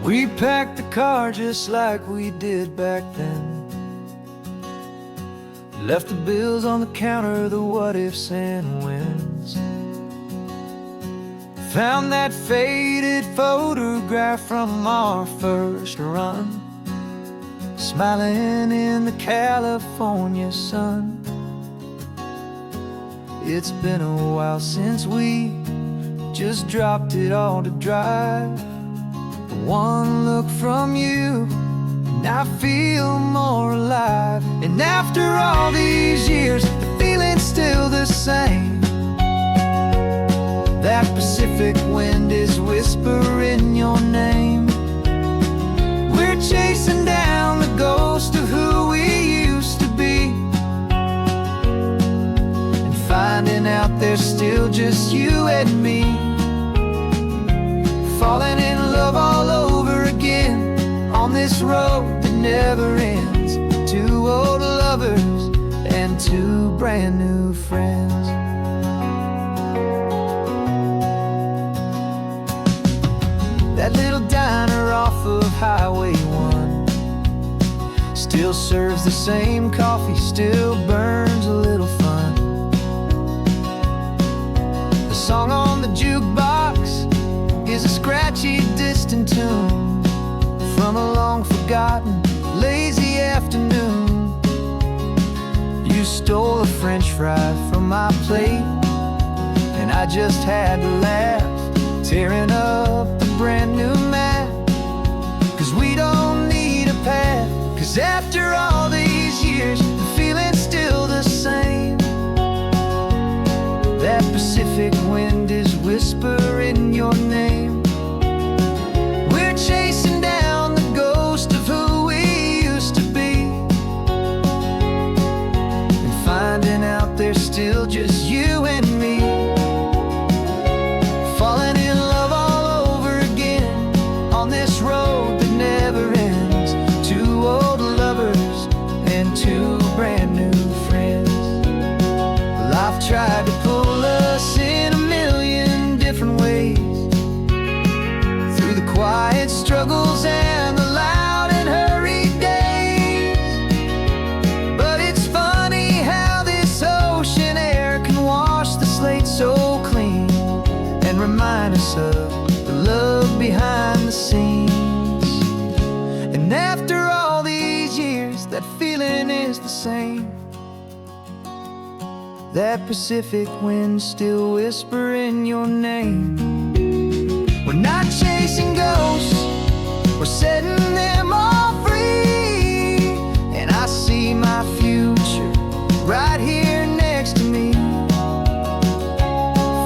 We packed the car just like we did back then. Left the bills on the counter, the what ifs and whens. Found that faded photograph from our first run, smiling in the California sun. It's been a while since we just dropped it all to drive. One look from you and I feel more alive. And after all these years, the feeling's still the same. That Pacific wind is whispering your name. We're chasing down the ghost of who we used to be, and finding out there's still just you and me. Falling in love all over again on this road that never ends. Two old lovers and two brand new friends. That little diner off of Highway 1 still serves the same coffee, still burns a little fun. The song on the jukebox is a scratchy, distant tune from a long-forgotten, lazy afternoon. You stole a French fry from my plate, and I just had to laugh, tearing up a brand new map. Cause we don't need a path, cause after all these years, the feeling's still the same. That Pacific wind is whispering your name. We're chasing down the ghost of who we used to be, and finding out there's still just you and me. Falling in love all over again on this road that never ends. Two old lovers and two brand new friends. Life tried to pull us in a million different ways, through the quiet struggles and the loud and hurried days. But it's funny how this ocean air can wash the slate so clean, and remind us of the love behind the scenes. And after all these years, that feeling is the same. That Pacific wind still whispering your name. We're not chasing ghosts, we're setting them all free. And I see my future right here next to me.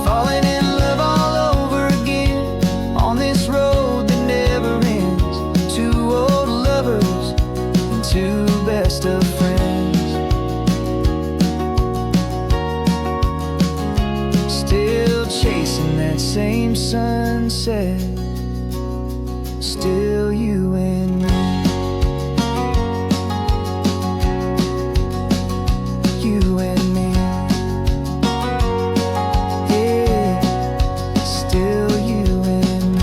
Falling in love all over again on this road that never ends. Two old lovers and two best of friends. Still chasing that same sunset, still you and me. You and me. Yeah, still you and me.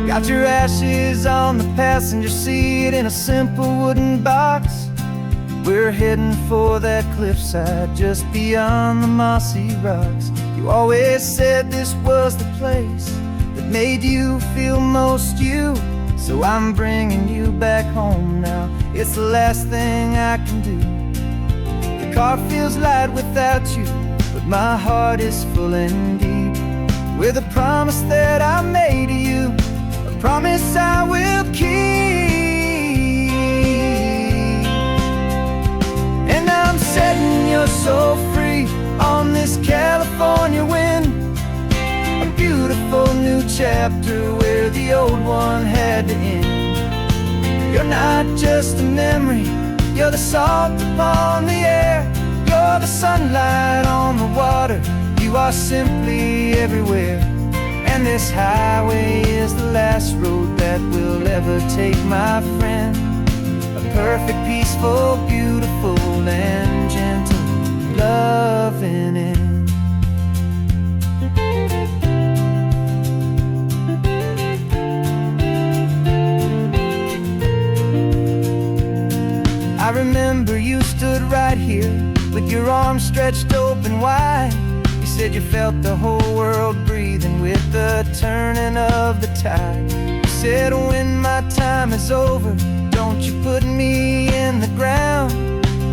Got your ashes on the passenger seat in a simple wooden box. We're heading for that cliffside just beyond the mossy rocks. You always said this was the place that made you feel most you, so I'm bringing you back home now. It's the last thing I can do. The car feels light without you, but my heart is full and deep with a promise that I made to you, a promise I will keep. And I'm setting your soul free on this California wind, a beautiful new chapter where the old one had to end. You're not just a memory, you're the salt upon the air, you're the sunlight on the water, you are simply everywhere. And this highway is the last road that will ever take my friend. A perfect, peaceful, beautiful, and gentle, loving end. I remember you stood right here with your arms stretched open wide. You said you felt the whole world breathing with the turning of the tide. You said, when my time is over, don't you put me in the ground.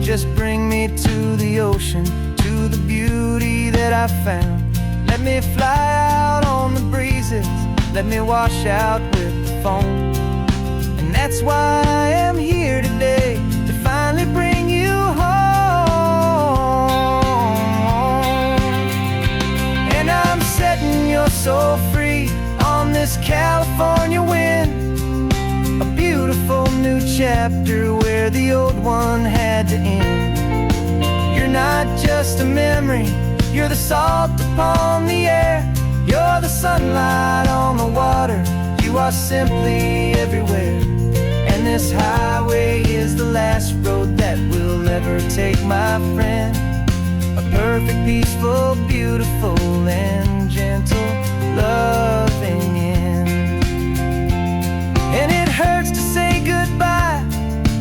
Just bring me to the ocean, to the beauty that I found. Let me fly out on the breezes, let me wash out with the foam. And that's why I am here today, to finally bring you home. And I'm setting your soul free on this California wind. A beautiful new chapter where the old one had to end. You're not just a memory, you're the salt upon the air. You're the sunlight on the water, you are simply everywhere. And this highway is the last road that will ever take my friend. A perfect, peaceful, beautiful, and gentle, loving end. And it hurts to say goodbye,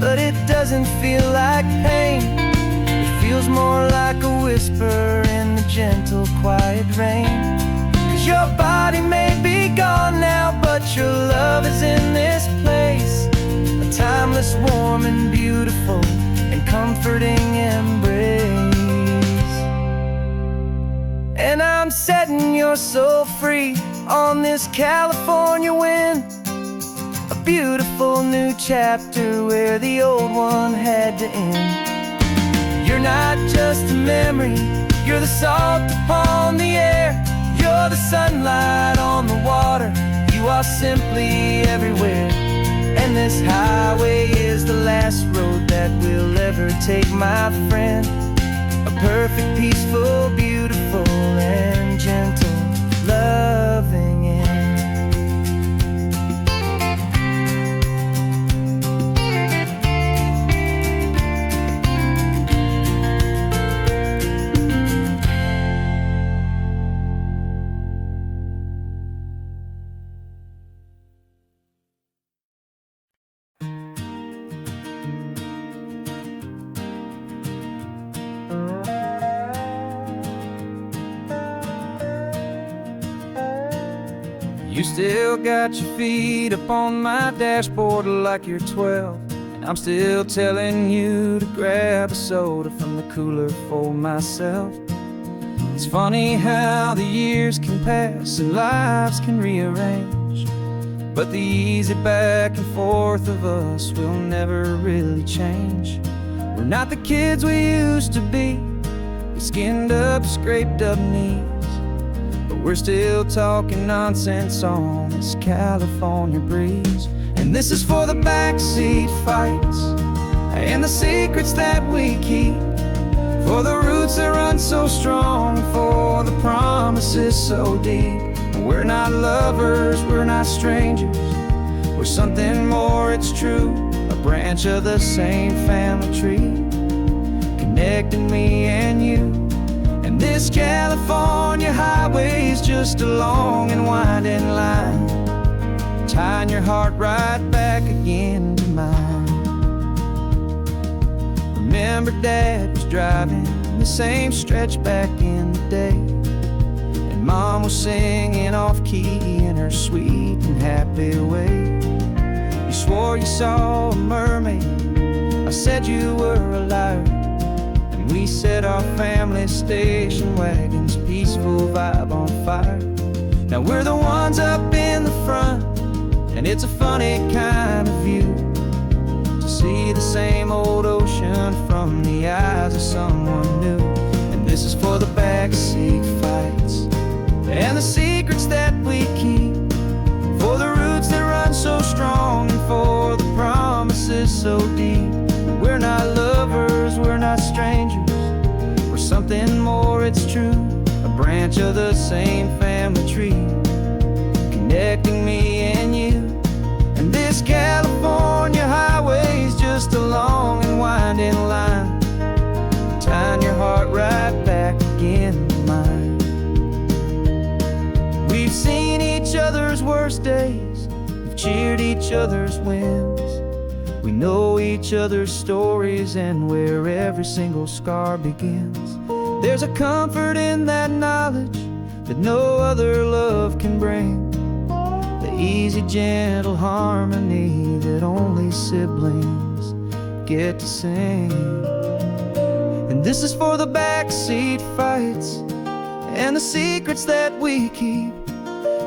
but it doesn't feel like pain. It feels more like a whisper in the gentle, quiet rain. 'Cause your body may be gone now, but your love is in this place. A timeless, warm, and beautiful, and comforting embrace. And I'm setting your soul free on this California wind. A beautiful new chapter where the old one had to end. You're not just a memory, you're the salt upon the air. You're the sunlight on the water, you are simply everywhere. And this highway is the last road that will ever take my friend. A perfect, peaceful, beautiful, and gentle, loving end. You still got your feet up on my dashboard like you're 12, and I'm still telling you to grab a soda from the cooler for myself. It's funny how the years can pass and lives can rearrange, but the easy back and forth of us will never really change. We're not the kids we used to be, with skinned up, scraped up knees, but we're still talking nonsense on this California breeze. And this is for the backseat fights and the secrets that we keep, for the roots that run so strong, for the promises so deep. We're not lovers, we're not strangers, we're something more, it's true. A branch of the same family tree, connecting me and you. And this California highway is just a long and winding line, tying your heart right back again to mine. Remember Dad was driving the same stretch back in the day, and Mom was singing off-key in her sweet and happy way. You swore you saw a mermaid, I said you were a liar, and we set our family station wagon's peaceful vibe on fire. Now we're the ones up in the front, and it's a funny kind of view to see the same old ocean from the eyes of someone new. And this is for the backseat fights and the secrets that we keep, for the roots that run so strong, and for the promises so deep. We're not lovers, we're not strangers, we're something more, it's true. A branch of the same family tree, cheered each other's wins. We know each other's stories and where every single scar begins. There's a comfort in that knowledge that no other love can bring. The easy, gentle harmony that only siblings get to sing. And this is for the backseat fights and the secrets that we keep,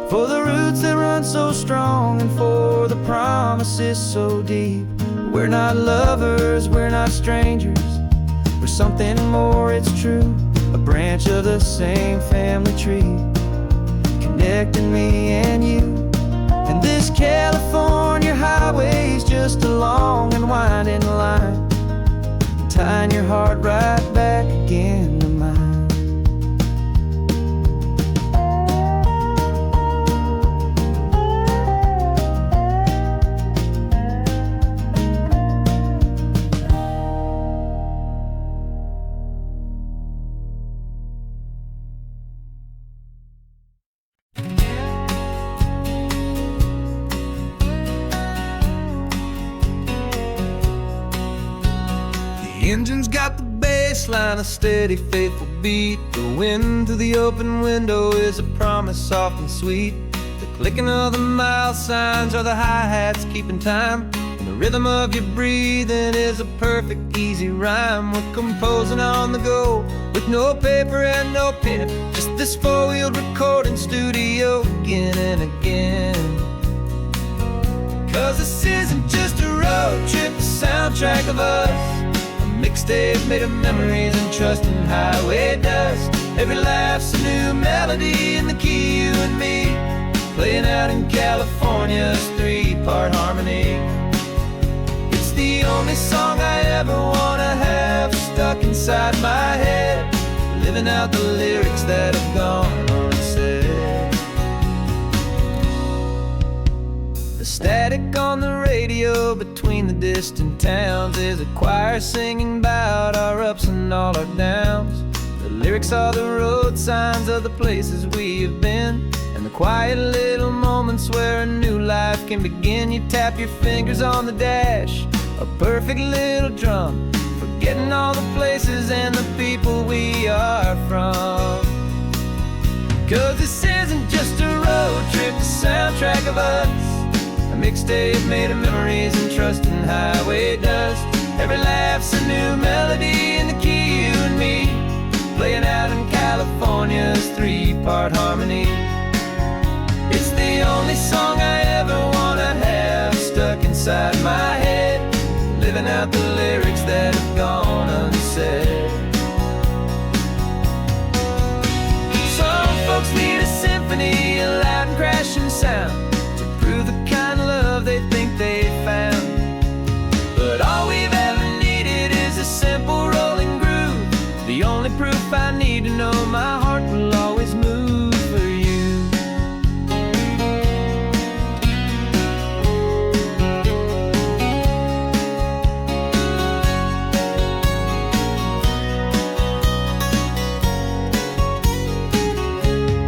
for the roots that run so strong and for the promises so deep. We're not lovers, we're not strangers, we're something more, it's true. A branch of the same family tree, connecting me and you. And this California highway's just a long and winding line, tying your heart right back again to mine. The engine's got the bass line, a steady, faithful beat. The wind through the open window is a promise soft and sweet. The clicking of the mile signs are the hi-hats keeping time, and the rhythm of your breathing is a perfect, easy rhyme. We're composing on the go with no paper and no pen, just this four-wheeled recording studio again and again. 'Cause this isn't just a road trip, the soundtrack of us. Mixtape made of memories and trust in highway dust. Every laugh's a new melody in the key, you and me, playing out in California's three-part harmony. It's the only song I ever wanna have stuck inside my head, living out the lyrics that have gone unsaid. The static on the radio between the distant towns is a choir singing about our ups and all our downs. The lyrics are the road signs of the places we have been, and the quiet little moments where a new life can begin. You tap your fingers on the dash, a perfect little drum, forgetting all the places and the people we are from. 'Cause this isn't just a road trip, the soundtrack of us. A mixtape made of memories and trust in highway dust. Every laugh's a new melody in the key, you and me, playing out in California's three-part harmony. It's the only song I ever wanna have stuck inside my head, living out the lyrics that have gone unsaid. Some folks need a symphony, a loud and crashing sound, the kind of love they think they found. But all we've ever needed is a simple rolling groove, the only proof I need to know my heart will always move for you.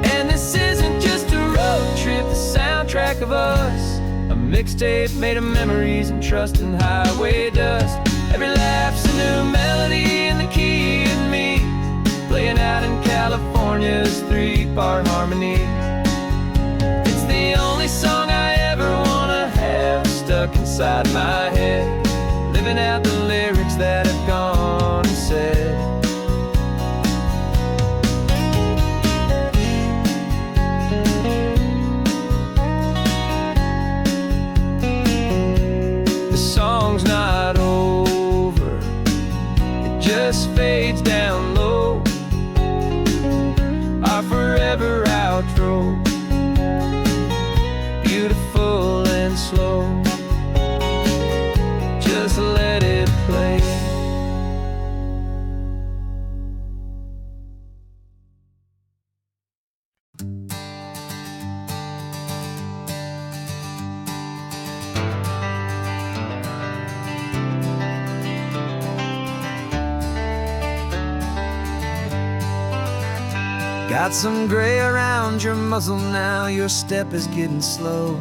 And this isn't just a road trip, the soundtrack of us. A mixtape made of memories and trust in highway dust. Every laugh's a new melody in the key, you and me, playing out in California's three-part harmony. It's the only song I ever wanna have stuck inside my head, living out the lyrics that have gone unsaid. Song's not over, it just fades down low, our forever outro, beautiful and slow, just let it play. Got some gray around your muzzle now, your step is getting slow.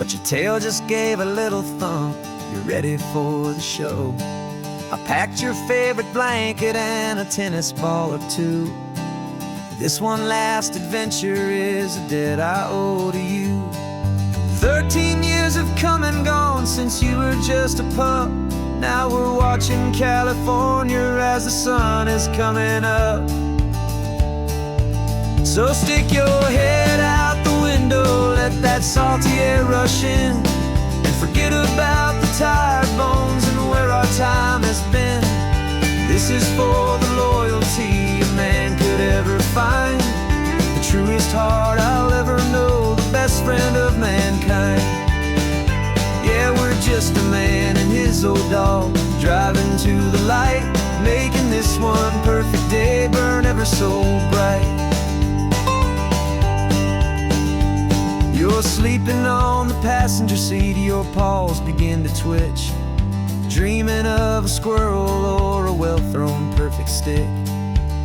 but your tail just gave a little thump. You're ready for the show. I packed your favorite blanket and a tennis ball or two. This one last adventure is a debt I owe to you. 13 years have come and gone since you were just a pup. Now we're watching California as the sun is coming up. So stick your head out the window, let that salty air rush in, and forget about the tired bones and where our time has been. This is for the loyalty a man could ever find, the truest heart I'll ever know, the best friend of mankind. Yeah, we're just a man and his old dog, driving to the light, making this one perfect day burn ever so bright. You're sleeping on the passenger seat, your paws begin to twitch, dreaming of a squirrel or a well-thrown perfect stick.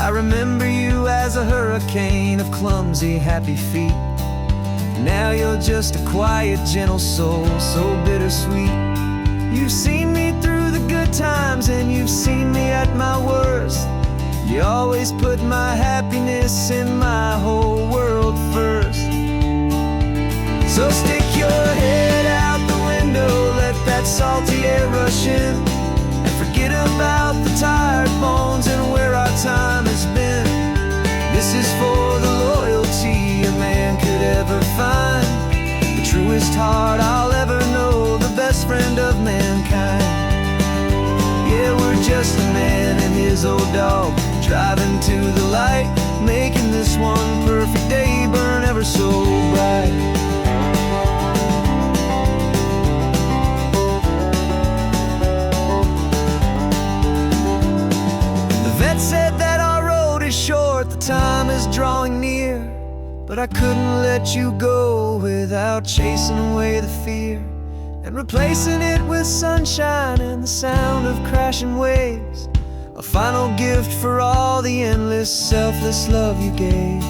I remember you as a hurricane of clumsy, happy feet. Now you're just a quiet, gentle soul, so bittersweet. You've seen me through the good times and you've seen me at my worst. You always put my happiness in my whole world first. So stick your head out the window, let that salty air rush in, and forget about the tired bones and where our time has been. This is for the loyalty a man could ever find, the truest heart I'll ever know, the best friend of mankind. Yeah, we're just a man and his old dog, driving to the light, making this one perfect day burn ever so bright. Said that our road is short, the time is drawing near, but I couldn't let you go without chasing away the fear and replacing it with sunshine and the sound of crashing waves, a final gift for all the endless, selfless love you gave.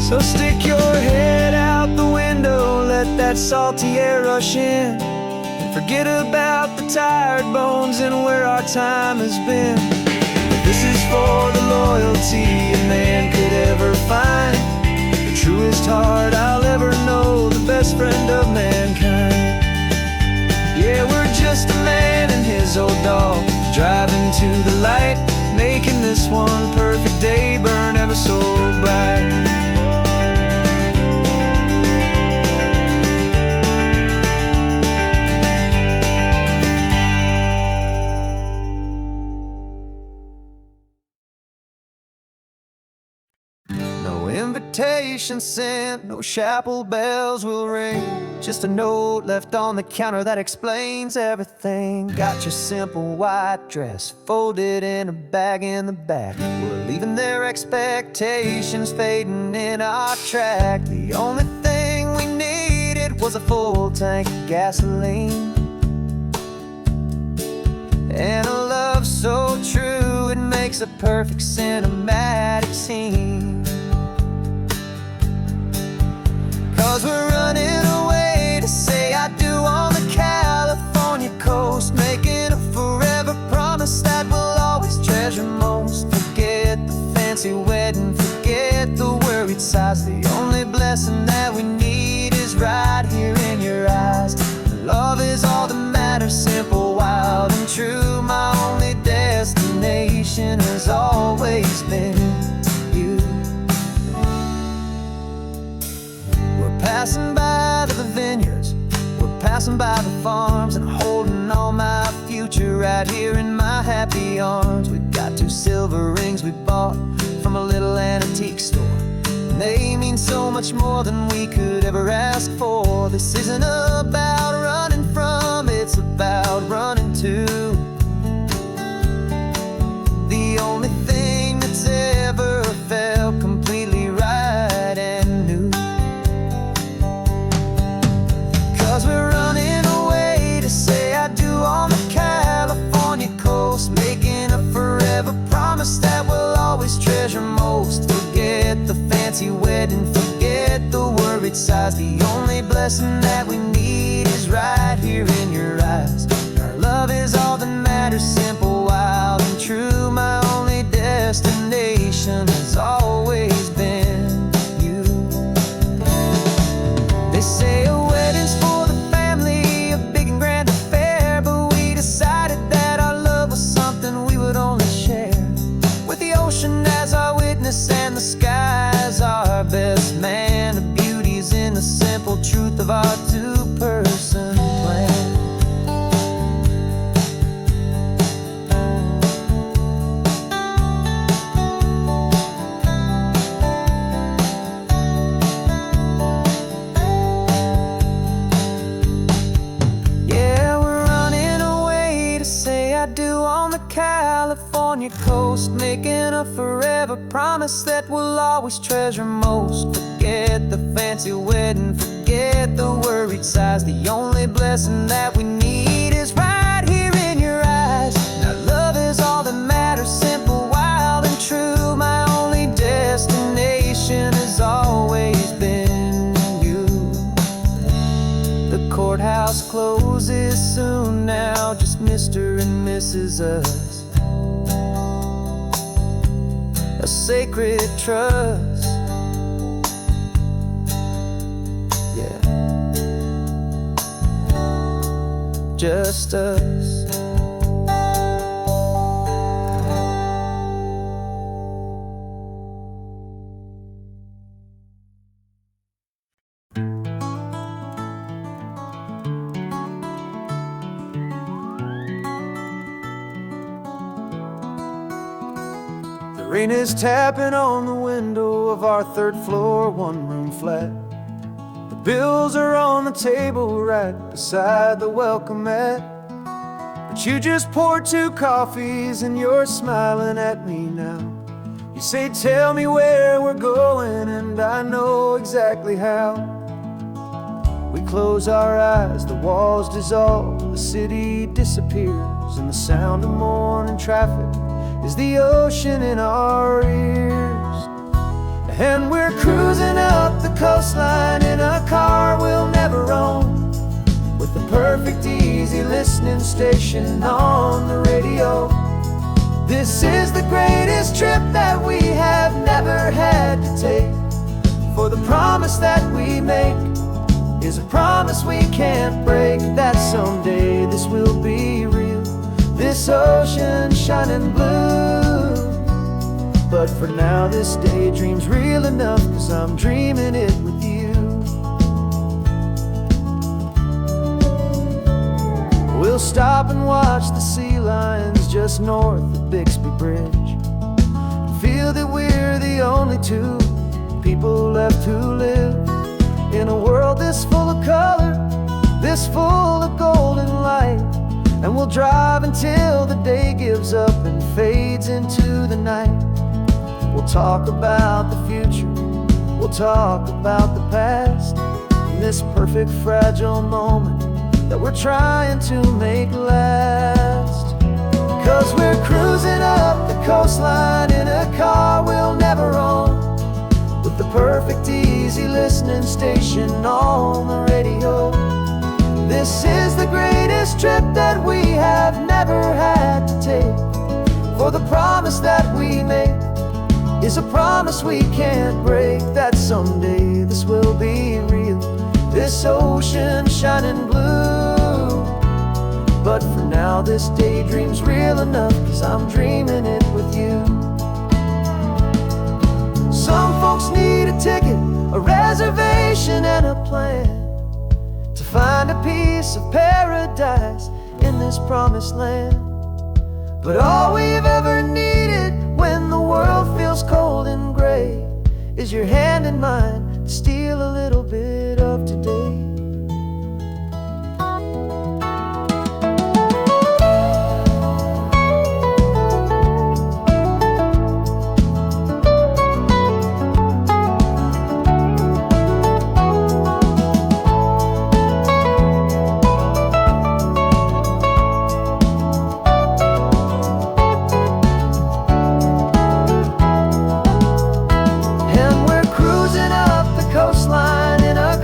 So stick your head out the window, let that salty air rush in, and forget about the tired bones and where our time has been. This is for the loyalty a man could ever find, the truest heart I'll ever know, the best friend of mankind. Yeah, we're just a man and his old dog, driving to the light, making this one perfect day burn ever so bright. No invitation sent, no chapel bells will ring, just a note left on the counter that explains everything. Got your simple white dress folded in a bag in the back. We're leaving their expectations fading in our track. The only thing we needed was a full tank of gasoline and a love so true it makes a perfect cinematic scene. 'Cause we're running away to say I do on the California coast, making a forever promise that we'll always treasure most. Forget the fancy wedding, forget the worried sighs. The only blessing that we need is right here in your eyes. Love is all that matters, simple, wild and true. My only destination has always been you. We're passing by the vineyards, we're passing by the farms, and holding all my future right here in my happy arms. We've got 2 silver rings we bought from a little antique store, and they mean so much more than we could ever ask for. This isn't about running from, it's about running to. The only thing that's ever sighs. The only blessing that we need is right here in your eyes. Our love is all that matters, simple, wild, and true. My only destination has always been you. They say a wedding's for the family, a big and grand affair, but we decided that our love was something we would only share with the ocean as our witness and the sky as our best man. The beauty's in the simple truth of our two-person plan. Yeah, we're running away to say I do on the California coast, making a forever promise that we'll always treasure most. Forget the fancy wedding, forget the worried sighs. The only blessing that we need is right here in your eyes. Now love is all that matters, simple, wild, and true. My only destination has always been you. The courthouse closes soon now, just Mr. and Mrs. Us. A sacred trust. Yeah, just us. The rain is tapping on the window of our third floor, one-room flat. The bills are on the table right beside the welcome mat. But you just poured 2 coffees and you're smiling at me now. You say, tell me where we're going, and I know exactly how. We close our eyes, the walls dissolve, the city disappears, and the sound of morning traffic is the ocean in our ears. And we're cruising up the coastline in a car we'll never own, with the perfect easy listening station on the radio. This is the greatest trip that we have never had to take, for the promise that we make is a promise we can't break, that someday this will be real, this ocean shining blue. But for now this daydream's real enough, 'cause I'm dreaming it with you. We'll stop and watch the sea lions just north of Bixby Bridge, and feel that we're the only 2 people left who live in a world this full of color, this full of golden light. And we'll drive until the day gives up and fades into the night. We'll talk about the future, we'll talk about the past, in this perfect fragile moment that we're trying to make last. 'Cause we're cruising up the coastline in a car we'll never own, with the perfect easy listening station on the radio. This is the greatest trip that we have never had to take, for the promise that we make is a promise we can't break, that someday this will be real, this ocean shining blue. But for now this daydream's real enough, 'cause I'm dreaming it with you. Some folks need a ticket, a reservation, and a plan to find a piece of paradise in this promised land. But all we've ever needed when the world feels cold and gray is your hand in mine to steal a little bit of today. Coastline in a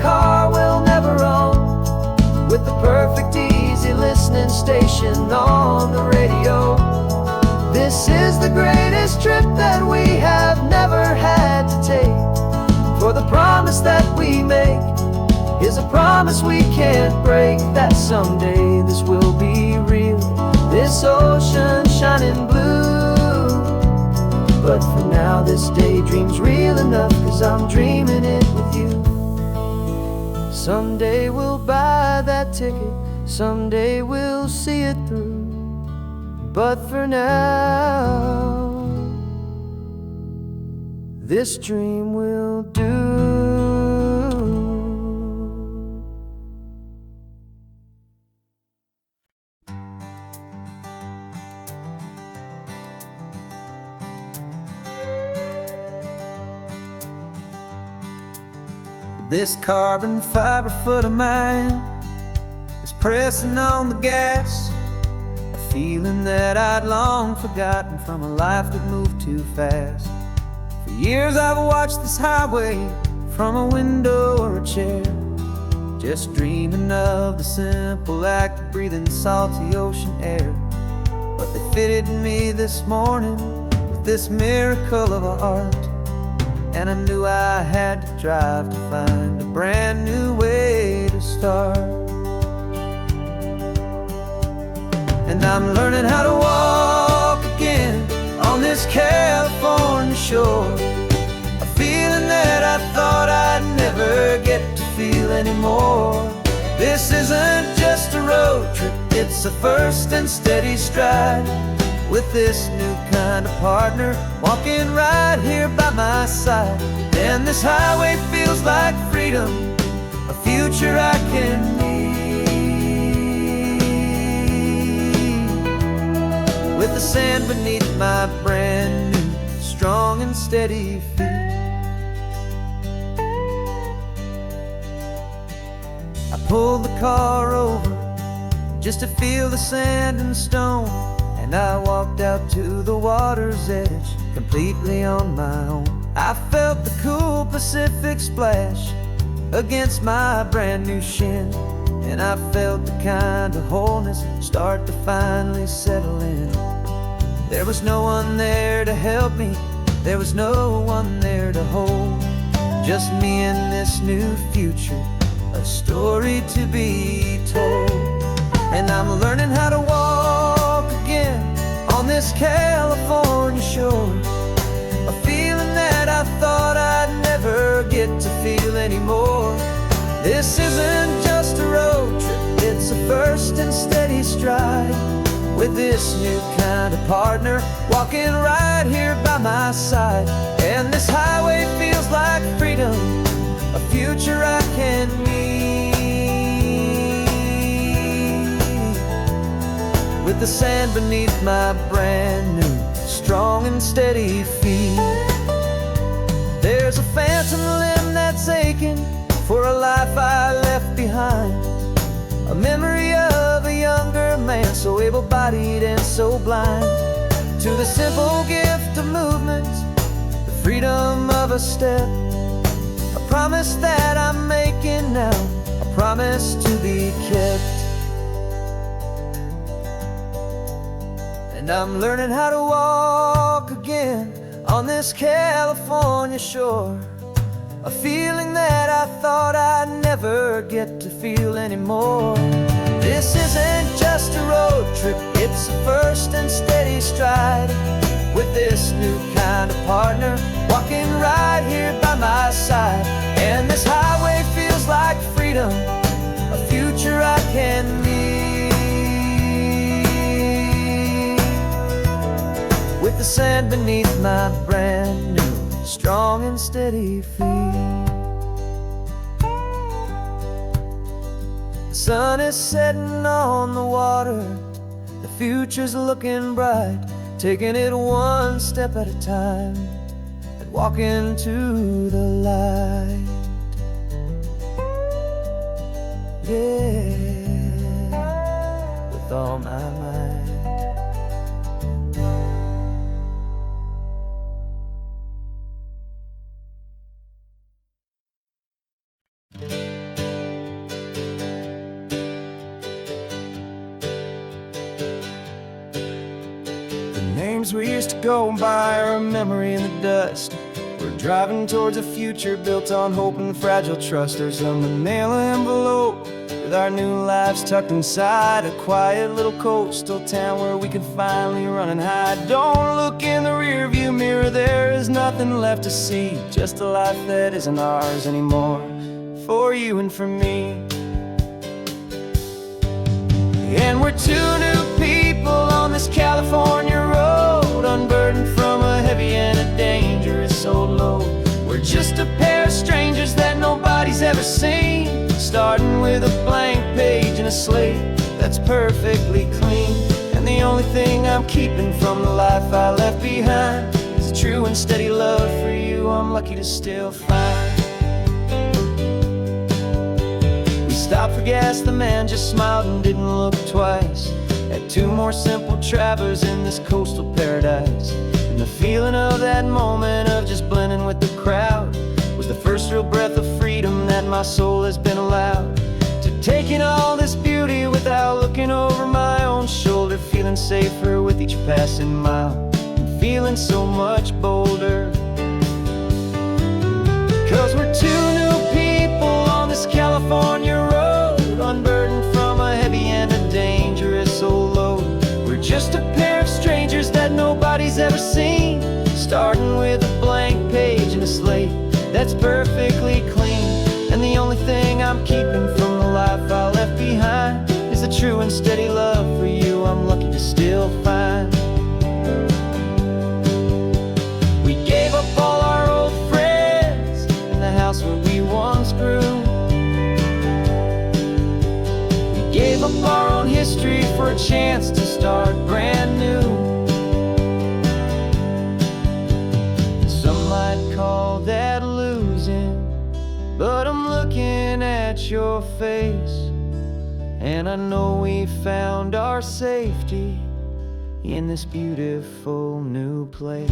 this trip that we have never had to take. For the promise that we make is a promise we can't break, that someday this will be real, this ocean shining blue. But for now this daydream's real enough, 'cause I'm dreaming it with you. Someday we'll buy that ticket, someday we'll see it through. But for now, this dream will do. This carbon fiber foot of mine is pressing on the gas, a feeling that I'd long forgotten from a life that moved too fast. For years I've watched this highway from a window or a chair, just dreaming of the simple act of breathing salty ocean air. But they fitted me this morning with this miracle of art, and I knew I had to drive to find a brand new way to start. And I'm learning how to walk again on this California shore, a feeling that I thought I'd never get to feel anymore. This isn't just a road trip, it's a first and steady stride, with this new kind of partner walking right here by my side. And this highway feels like freedom, a future I can need, with the sand beneath my brand new strong and steady feet. I pulled the car over just to feel the sand and stone, and I walked out to the water's edge completely on my own. I felt the cool Pacific splash against my brand new shin, and I felt the kind of wholeness start to finally settle in. There was no one there to help me, there was no one there to hold, just me and this new future, a story to be told. And I'm learning how to walk again on this California shore, a feeling that I thought I'd never get to feel anymore. This isn't just a road trip, it's a first and steady stride, with this new kind of partner walking right here by my side. And this highway feels like freedom, a future I can need, with the sand beneath my brand new strong and steady feet. There's a phantom limb that's aching for a life I left behind, a memory of a younger man so able-bodied and so blind, to the simple gift of movement, the freedom of a step, a promise that I'm making now, a promise to be kept. And I'm learning how to walk again on this California shore, a feeling that I thought I'd never get to feel anymore. This isn't just a road trip, it's a first and steady stride, with this new kind of partner walking right here by my side. And this highway feels like freedom, a future I can need, with the sand beneath my brand new strong and steady feet. The sun is setting on the water, the future's looking bright, taking it one step at a time and walking to the light. Yeah, with all my might. As we're years to go by, our memory in the dust. We're driving towards a future built on hope and fragile trust. There's a manila envelope with our new lives tucked inside, a quiet little coastal town where we can finally run and hide. Don't look in the rearview mirror, there is nothing left to see, just a life that isn't ours anymore, for you and for me. And we're two new people on this California road, unburdened from a heavy and a dangerous old load. We're just a pair of strangers that nobody's ever seen, starting with a blank page and a slate that's perfectly clean. And the only thing I'm keeping from the life I left behind is a true and steady love for you I'm lucky to still find. Stopped for gas, the man just smiled and didn't look twice. Had two more simple travelers in this coastal paradise. And the feeling of that moment of just blending with the crowd was the first real breath of freedom that my soul has been allowed to take in all this beauty without looking over my own shoulder, feeling safer with each passing mile and feeling so much bolder. 'Cause we're two new people on this California road, unburdened from a heavy and a dangerous old load. We're just a pair of strangers that nobody's ever seen, starting with a blank page and a slate that's perfectly clean. And the only thing I'm keeping from the life I left behind is a true and steady love for you I'm lucky to still find. We gave up all our old friends in the house where we once grew. Gave up our own history for a chance to start brand new. Some might call that losing, but I'm looking at your face, and I know we found our safety in this beautiful new place.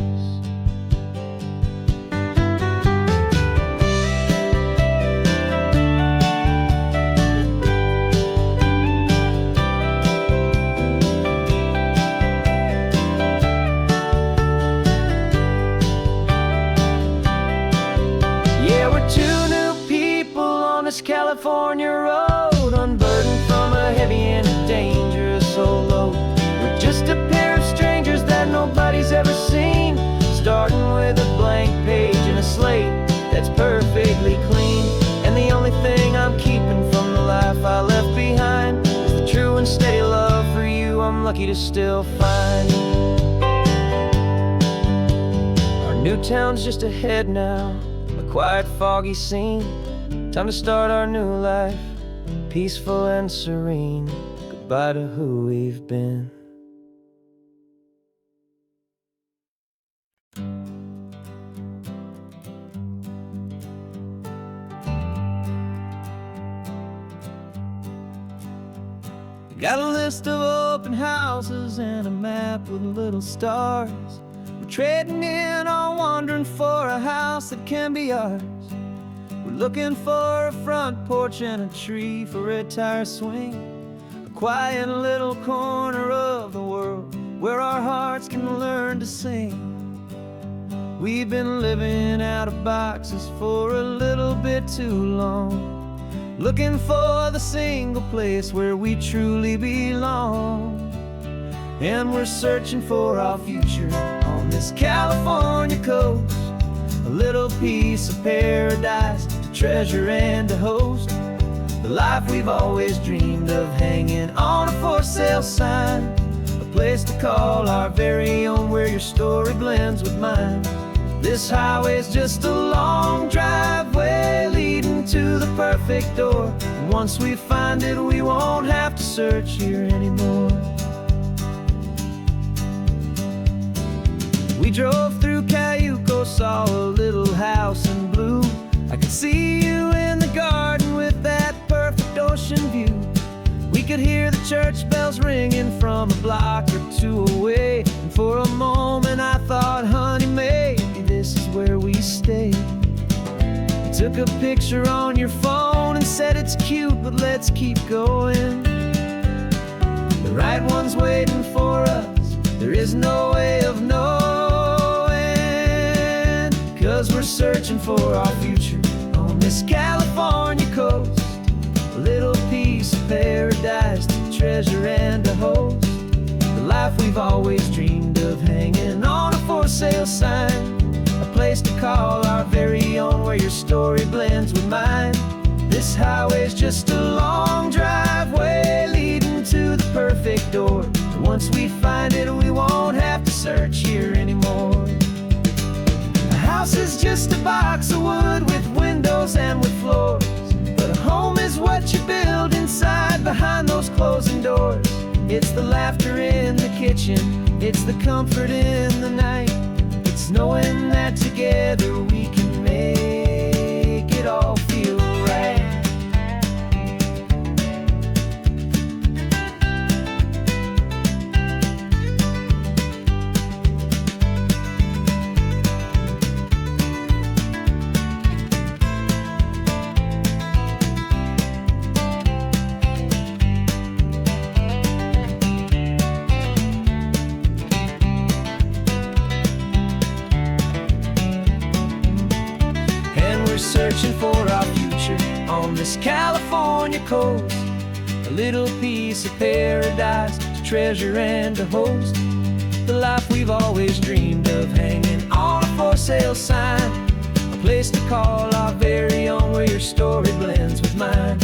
California road, unburdened from a heavy and a dangerous old load. We're just a pair of strangers that nobody's ever seen, starting with a blank page and a slate that's perfectly clean. And the only thing I'm keeping from the life I left behind is the true and steady love for you I'm lucky to still find. Our new town's just ahead now, a quiet foggy scene. Time to start our new life, peaceful and serene. Goodbye to who we've been. Got a list of open houses and a map with little stars. We're trading in our wandering for a house that can be ours. We're looking for a front porch and a tree for a tire swing, a quiet little corner of the world where our hearts can learn to sing. We've been living out of boxes for a little bit too long, looking for the single place where we truly belong. And we're searching for our future on this California coast, a little piece of paradise to treasure and to host, the life we've always dreamed of, hanging on a for sale sign, a place to call our very own where your story blends with mine. This highway's just a long driveway leading to the perfect door, and once we find it we won't have to search here anymore. We drove through Cayuco, saw a little house in blue. I could see you in the garden with that perfect ocean view. We could hear the church bells ringing from a block or two away, and for a moment I thought, honey, maybe this is where we stay. You took a picture on your phone and said it's cute, but let's keep going. The right one's waiting for us, there is no way of knowing, 'cause we're searching for our future on this California coast. A little piece of paradise to treasure and to host, the life we've always dreamed of, hanging on a for sale sign. A place to call our very own, where your story blends with mine. This highway's just a long driveway leading to the perfect door. And once we find it, we won't have to search here anymore. A house is just a box of wood with windows and with floors, but a home is what you build inside behind those closing doors. It's the laughter in the kitchen, it's the comfort in the night, it's knowing that together we can make it all feel right. Searching for our future on this California coast. A little piece of paradise to treasure and to host, the life we've always dreamed of, hanging on a for sale sign. A place to call our very own, where your story blends with mine.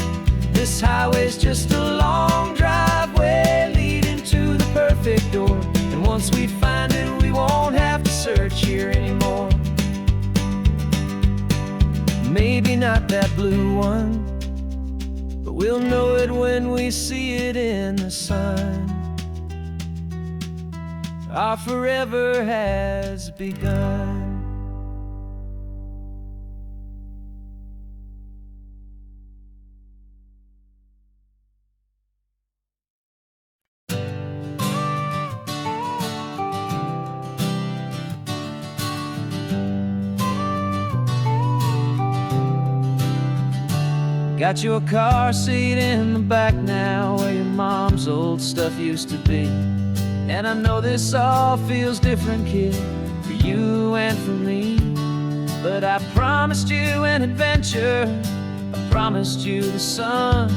This highway's just a long driveway leading to the perfect door. And once we find it, we won't have to search here anymore. Maybe not that blue one, but we'll know it when we see it in the sun. Our forever has begun. Got your car seat in the back now, where your mom's old stuff used to be. And I know this all feels different, kid, for you and for me. But I promised you an adventure, I promised you the sun,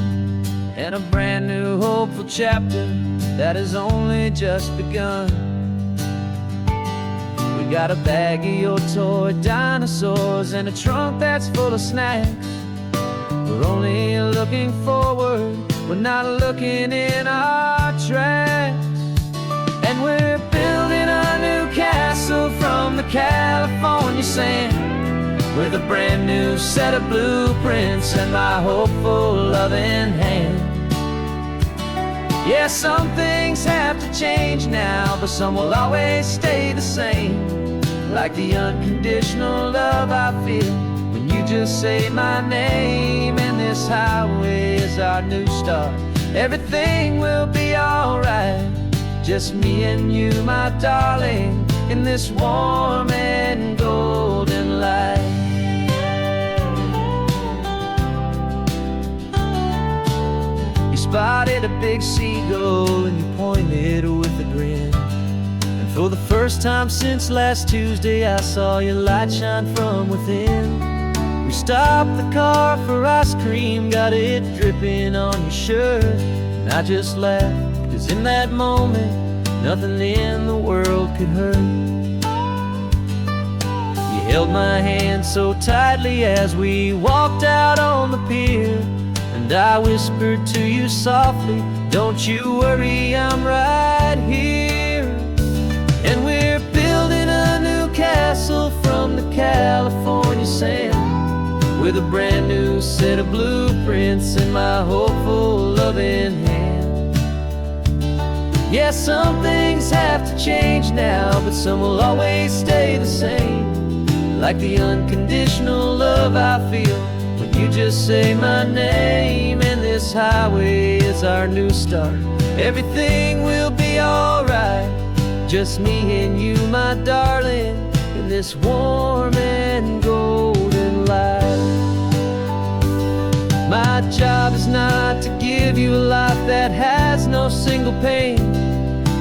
and a brand new hopeful chapter that has only just begun. We got a bag of your toy dinosaurs and a trunk that's full of snacks. We're only looking forward, we're not looking in our tracks. And we're building a new castle from the California sand, with a brand new set of blueprints and my hopeful loving hand. Yeah, some things have to change now, but some will always stay the same. Like the unconditional love I feel when you just say my name. And this highway is our new start, everything will be alright. Just me and you, my darling, in this warm and golden light. You spotted a big seagull and you pointed with a grin. And for the first time since last Tuesday, I saw your light shine from within. We stopped the car for ice cream, got it dripping on your shirt. And I just laughed, 'cause in that moment, nothing in the world could hurt. You held my hand so tightly as we walked out on the pier, and I whispered to you softly, don't you worry, I'm right here. And we're building a new castle from the California sand, with a brand new set of blueprints in my hopeful loving hand. Yeah, some things have to change now, but some will always stay the same. Like the unconditional love I feel when you just say my name. And this highway is our new start, everything will be alright. Just me and you, my darling, in this warm and golden light. My job is not to give you a life that has no single pain,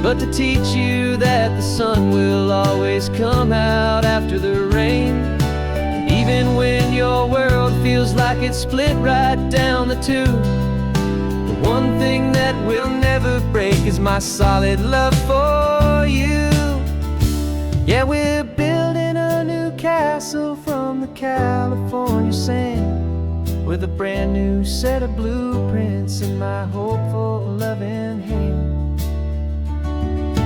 but to teach you that the sun will always come out after the rain. And even when your world feels like it's split right down the two, the one thing that will never break is my solid love for you. Yeah, we're building a new castle from the California sand, with a brand new set of blueprints in my hopeful, loving hand.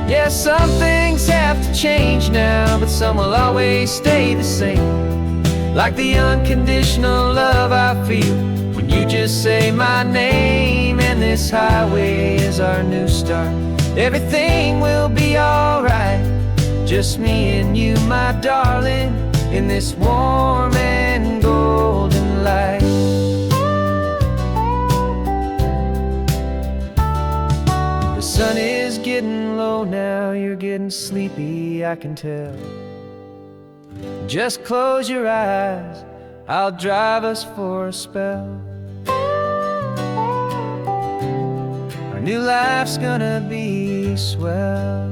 Yeah, some things have to change now, but some will always stay the same. Like the unconditional love I feel when you just say my name. And this highway is our new start. Everything will be alright, just me and you, my darling, in this warm and golden light. The sun is getting low now, you're getting sleepy, I can tell. Just close your eyes, I'll drive us for a spell. Our new life's gonna be swell.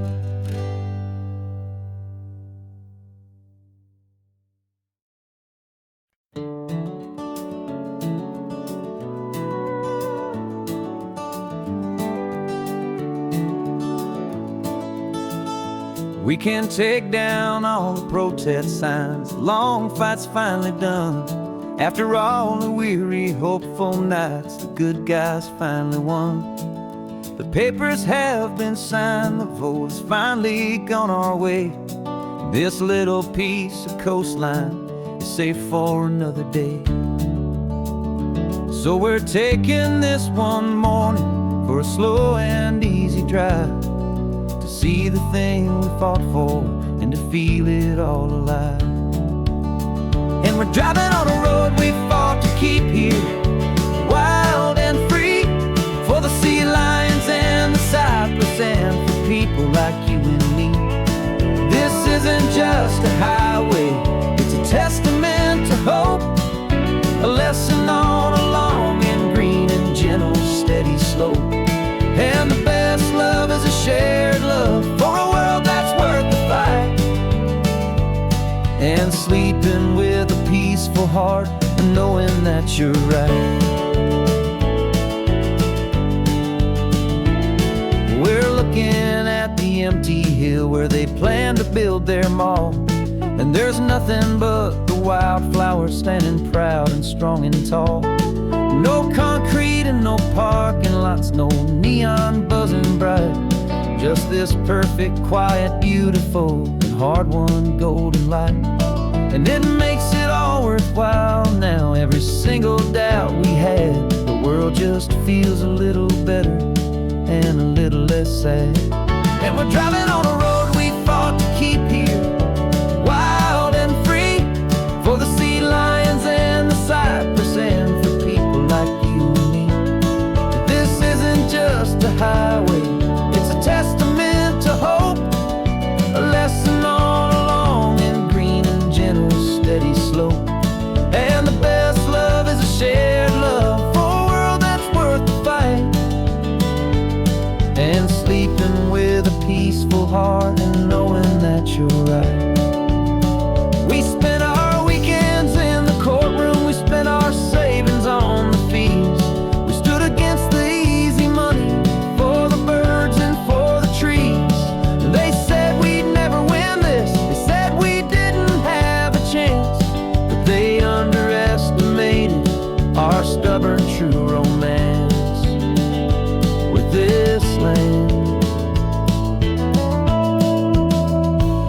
We can take down all the protest signs, long fight's finally done. After all the weary, hopeful nights, the good guys finally won. The papers have been signed, the vote has finally gone our way. This little piece of coastline is safe for another day. So we're taking this one morning for a slow and easy drive, to see the thing we fought for and to feel it all alive. And we're driving on a road we fought to keep here, wild and free, for the sea lions and the cypress and for people like you and me. This isn't just a highway, it's a testament to hope, a lesson on a long and green and gentle steady slope. And the best love is a shared love for a world that's worth the fight, and sleeping with a peaceful heart and knowing that you're right. We're looking at the empty hill where they plan to build their mall, and there's nothing but the wildflowers standing proud and strong and tall. No concrete and no parking lots, no neon buzzing bright, just this perfect, quiet, beautiful, and hard-won golden light. And it makes it all worthwhile now, every single doubt we had. The world just feels a little better and a little less sad. And we're driving on a road we fought to keep here, wild and free, for the sea lions and the cypress and for people like you and me. This isn't just a highway, it's a testament to hope, a lesson on a long and green and gentle steady slope. And the best love is a shared love for a world that's worth the fight, and sleeping with a peaceful heart and knowing that you're right. We spent our weekends in the courtroom, we spent our savings on the fees. We stood against the easy money for the birds and for the trees. They said we'd never win this, they said we didn't have a chance, but they underestimated our stubborn true romance with this land.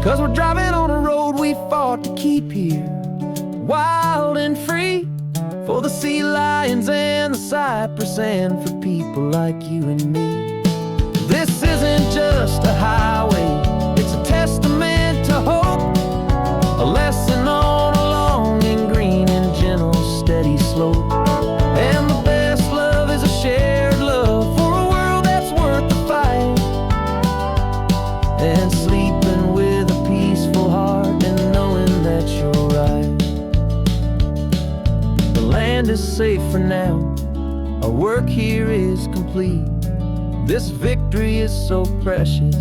'Cause we're driving on a road we fought to keep here, wild and free, for the sea lions and the cypress and for people like you and me. This isn't just a highway, it's a testament to hope, a lesson on a long and green and gentle steady slope. And the best love is a shared love for a world that's worth the fight, and sleeping with a peaceful heart and knowing that you're right. The land is safe for now, our work here is complete. This victory victory is so precious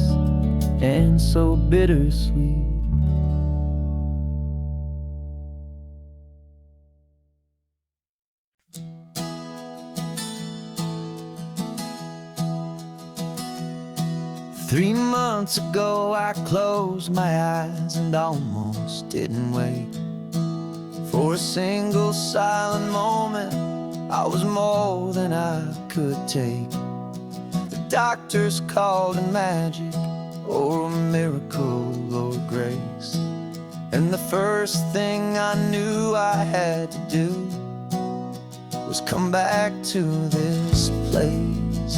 and so bittersweet. Three months ago I closed my eyes and almost didn't wake. For a single silent moment, I was more than I could take. The doctors called it magic, or a miracle, or grace. And the first thing I knew I had to do was come back to this place,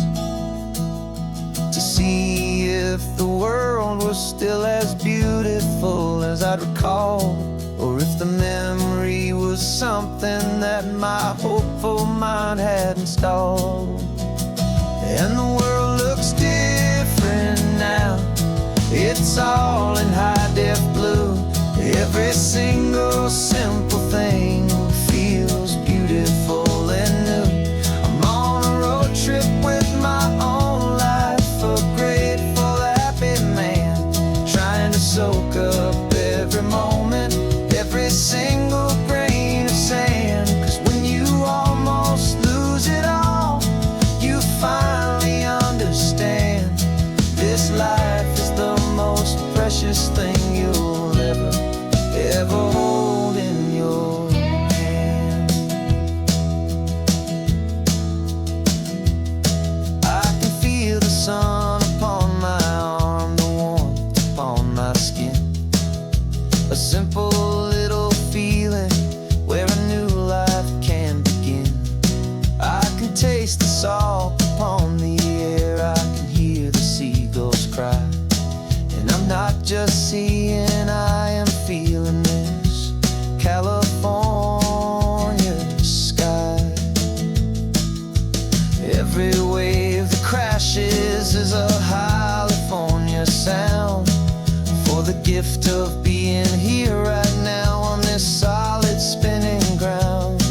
to see if the world was still as beautiful as I'd recall, or if the memory was something that my hopeful mind had installed. And the world looks different now, it's all in high-def blue. Every single simple thing feels beautiful and new. I'm on a road trip with my own life, a grateful, happy man, trying to soak up every moment, every single grain of sand. 'Cause when you almost lose it all, you finally understand this life is the most precious thing you'll ever hold in your hand. I can feel the sun upon my arm, the warmth upon my skin, a simple little feeling where a new life can begin. I can taste the salt upon the air, I can hear the seagulls cry, and I'm not just seeing, I am feeling this California sky. Every wave that crashes is a California sound, for the gift of being here right now on this solid spinning ground.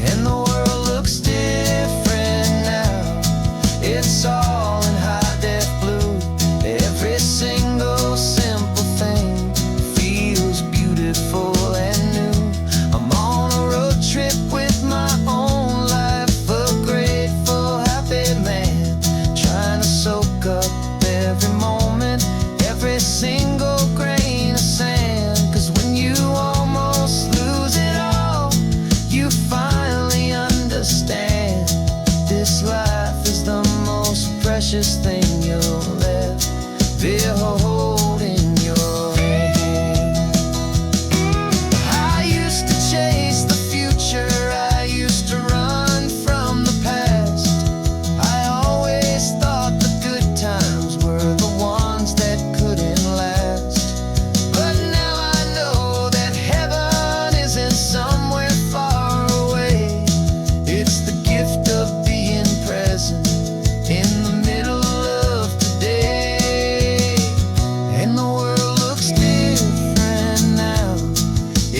And the world looks different now, it's all in high-def blue. Every single simple thing feels beautiful and new. I'm on a road trip with my own life, a grateful, happy man, trying to soak up every moment, every single grain of sand. 'Cause when you almost lose it all, you finally understand this life is the most precious thing you'll ever hold in your hand. I used to chase the future, I used to run from the past. I always thought the good times were the ones that couldn't last. But now I know that heaven isn't somewhere far away. It's the gift of being present in the middle of today. And the world looks different now,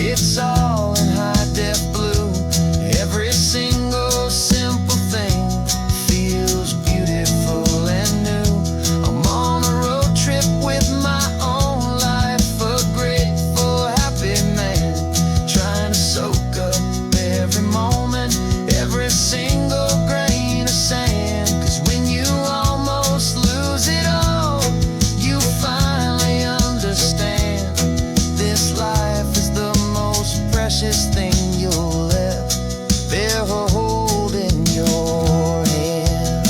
it's all in high-def blue. Every single simple thing feels beautiful and new. I'm on a road trip with my own life, a grateful, happy man, trying to soak up every moment, every single grain of sand. 'Cause when you almost lose it all, you finally understand this life is the most precious thing you'll ever hold in your hand.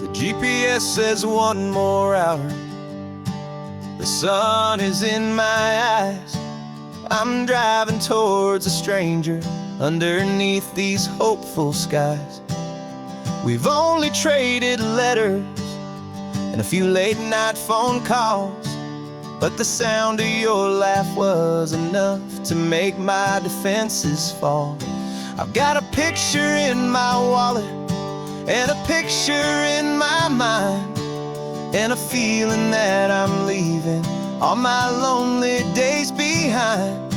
The GPS says one more hour, the sun is in my eyes. I'm driving towards a stranger underneath these hopeful skies. We've only traded letters and a few late-night phone calls, but the sound of your laugh was enough to make my defenses fall. I've got a picture in my wallet and a picture in my mind, and a feeling that I'm leaving all my lonely days behind.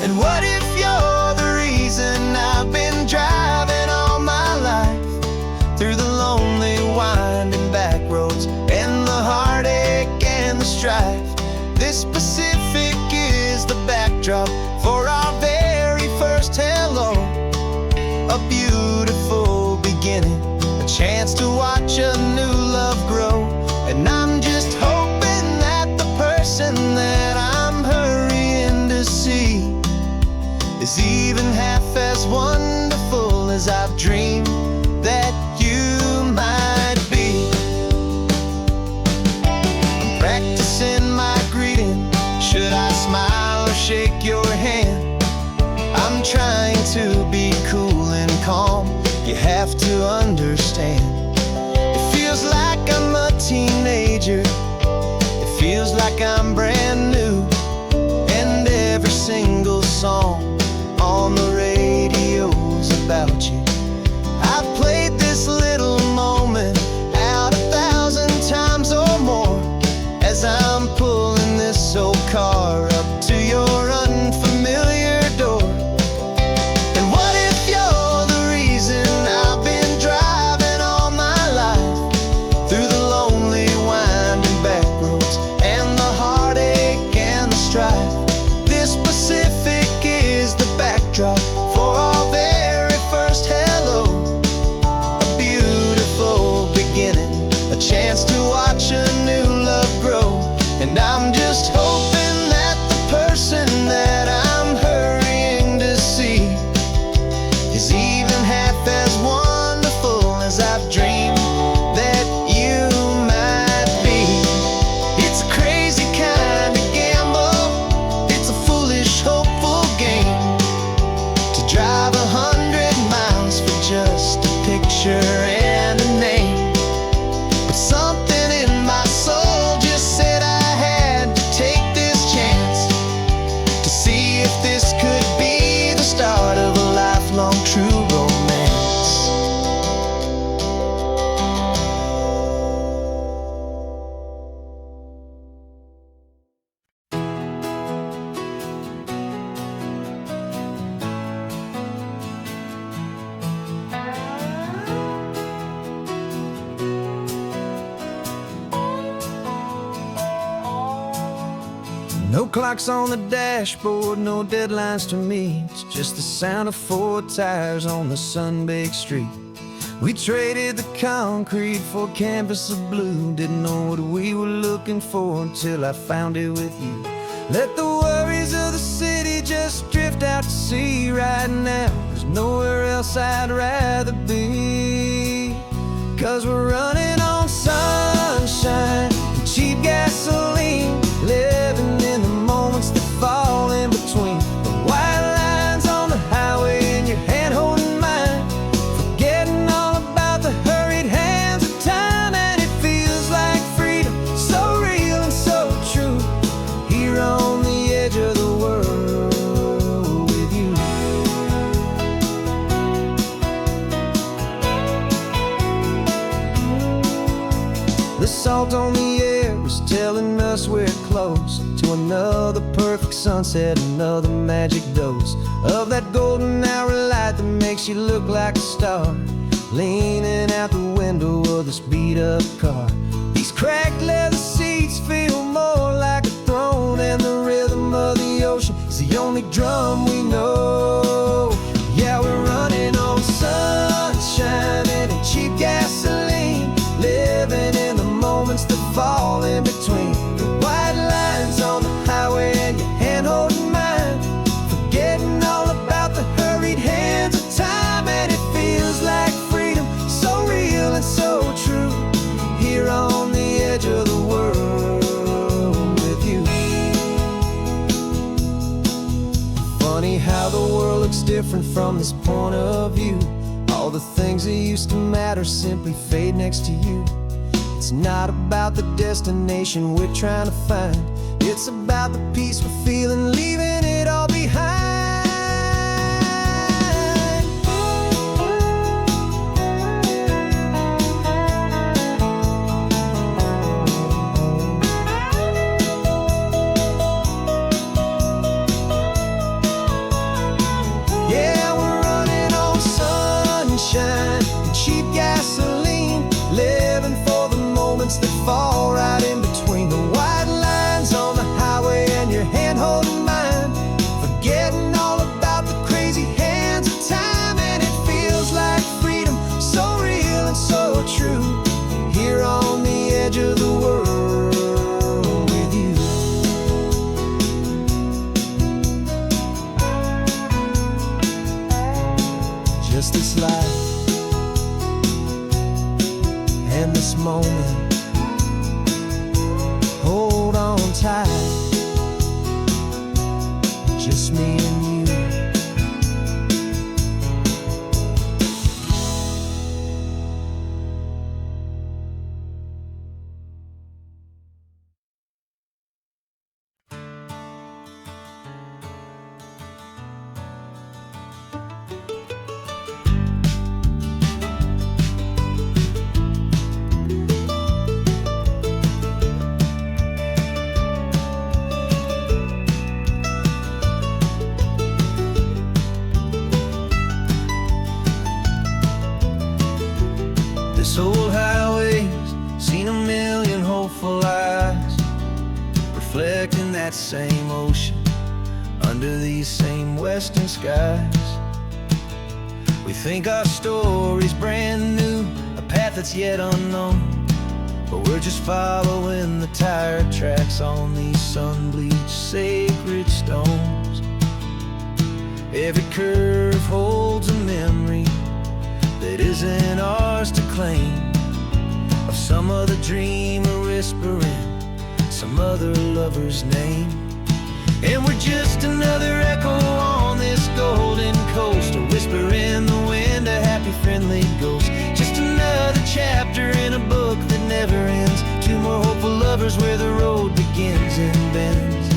And what if you're the reason I've been driving all my life, through the lonely winding back roads and the heartache and the strife? This Pacific is the backdrop for our very first hello, a beautiful beginning, a chance to watch a new love grow. And I'm just hoping that the person that I'm hurrying to see is even half as wonderful as I've dreamed that you might be. I'm practicing my greeting. Should I smile or shake your hand? I'm trying to be cool and calm. You have to understand. It feels like I'm a teenager. It feels like I'm brand new. And every single song on the radio's about you. I've played this little moment out 1,000 times or more, as I'm pulling this old car up to your unfamiliar door. And what if you're the reason I've been driving all my life, through the lonely winding back roads and the heartache and the strife? This Pacific is the backdrop for our very first hello, a beautiful beginning, a chance to watch a new love grow. And I'm just hoping that the person that I'm hurrying to see is even half as wonderful as I've dreamed that you might be. It's a crazy kind of gamble, it's a foolish, hopeful game, to drive 100 miles for just a picture and a name. But something in my soul just said I had to take this chance, to see if this could be the start of a lifelong true romance. No clocks on the dashboard, no deadlines to meet, just the sound of 4 tires on the sun-baked street. We traded the concrete for a canvas of blue, didn't know what we were looking for until I found it with you. Let the worries of the city just drift out to sea right now. There's nowhere else I'd rather be, 'cause we're running on sunshine and cheap gasoline, living in the moments that fall in between the white lines on the highway and your hand holding mine, forgetting all about the hurried hands of time. And it feels like freedom, so real and so true, here on the edge of the world with you. The salt on the air is telling us we're close to another perfect sunset, another magic dose of that golden hour light that makes you look like a star, leaning out the window of this beat-up car. These cracked leather seats feel more like a throne, and the rhythm of the ocean is the only drum we know. Yeah, we're running on sunshine and cheap gasoline, living in the moments that fall in between the white lines on the highway and your hand holding mine, forgetting all about the hurried hands of time. And it feels like freedom, so real and so true, here on the edge of the world with you. Funny how the world looks different from this point of view. All the things that used to matter simply fade next to you. It's not about the destination we're trying to find, it's about the peace we're feeling, leaving it all behind. and this moment. Hold on tight, just me and you. This old highway's seen a million hopeful eyes, reflecting that same ocean under these same western skies. We think our story's brand new, a path that's yet unknown, but we're just following the tire tracks on these sun-bleached sacred stones. Every curve holds a memory that isn't ours to claim, of some other dreamer whispering some other lover's name. And we're just another echo on this golden coast, a whisper in the wind, a happy friendly ghost. Just another chapter in a book that never ends, two more hopeful lovers where the road begins and bends.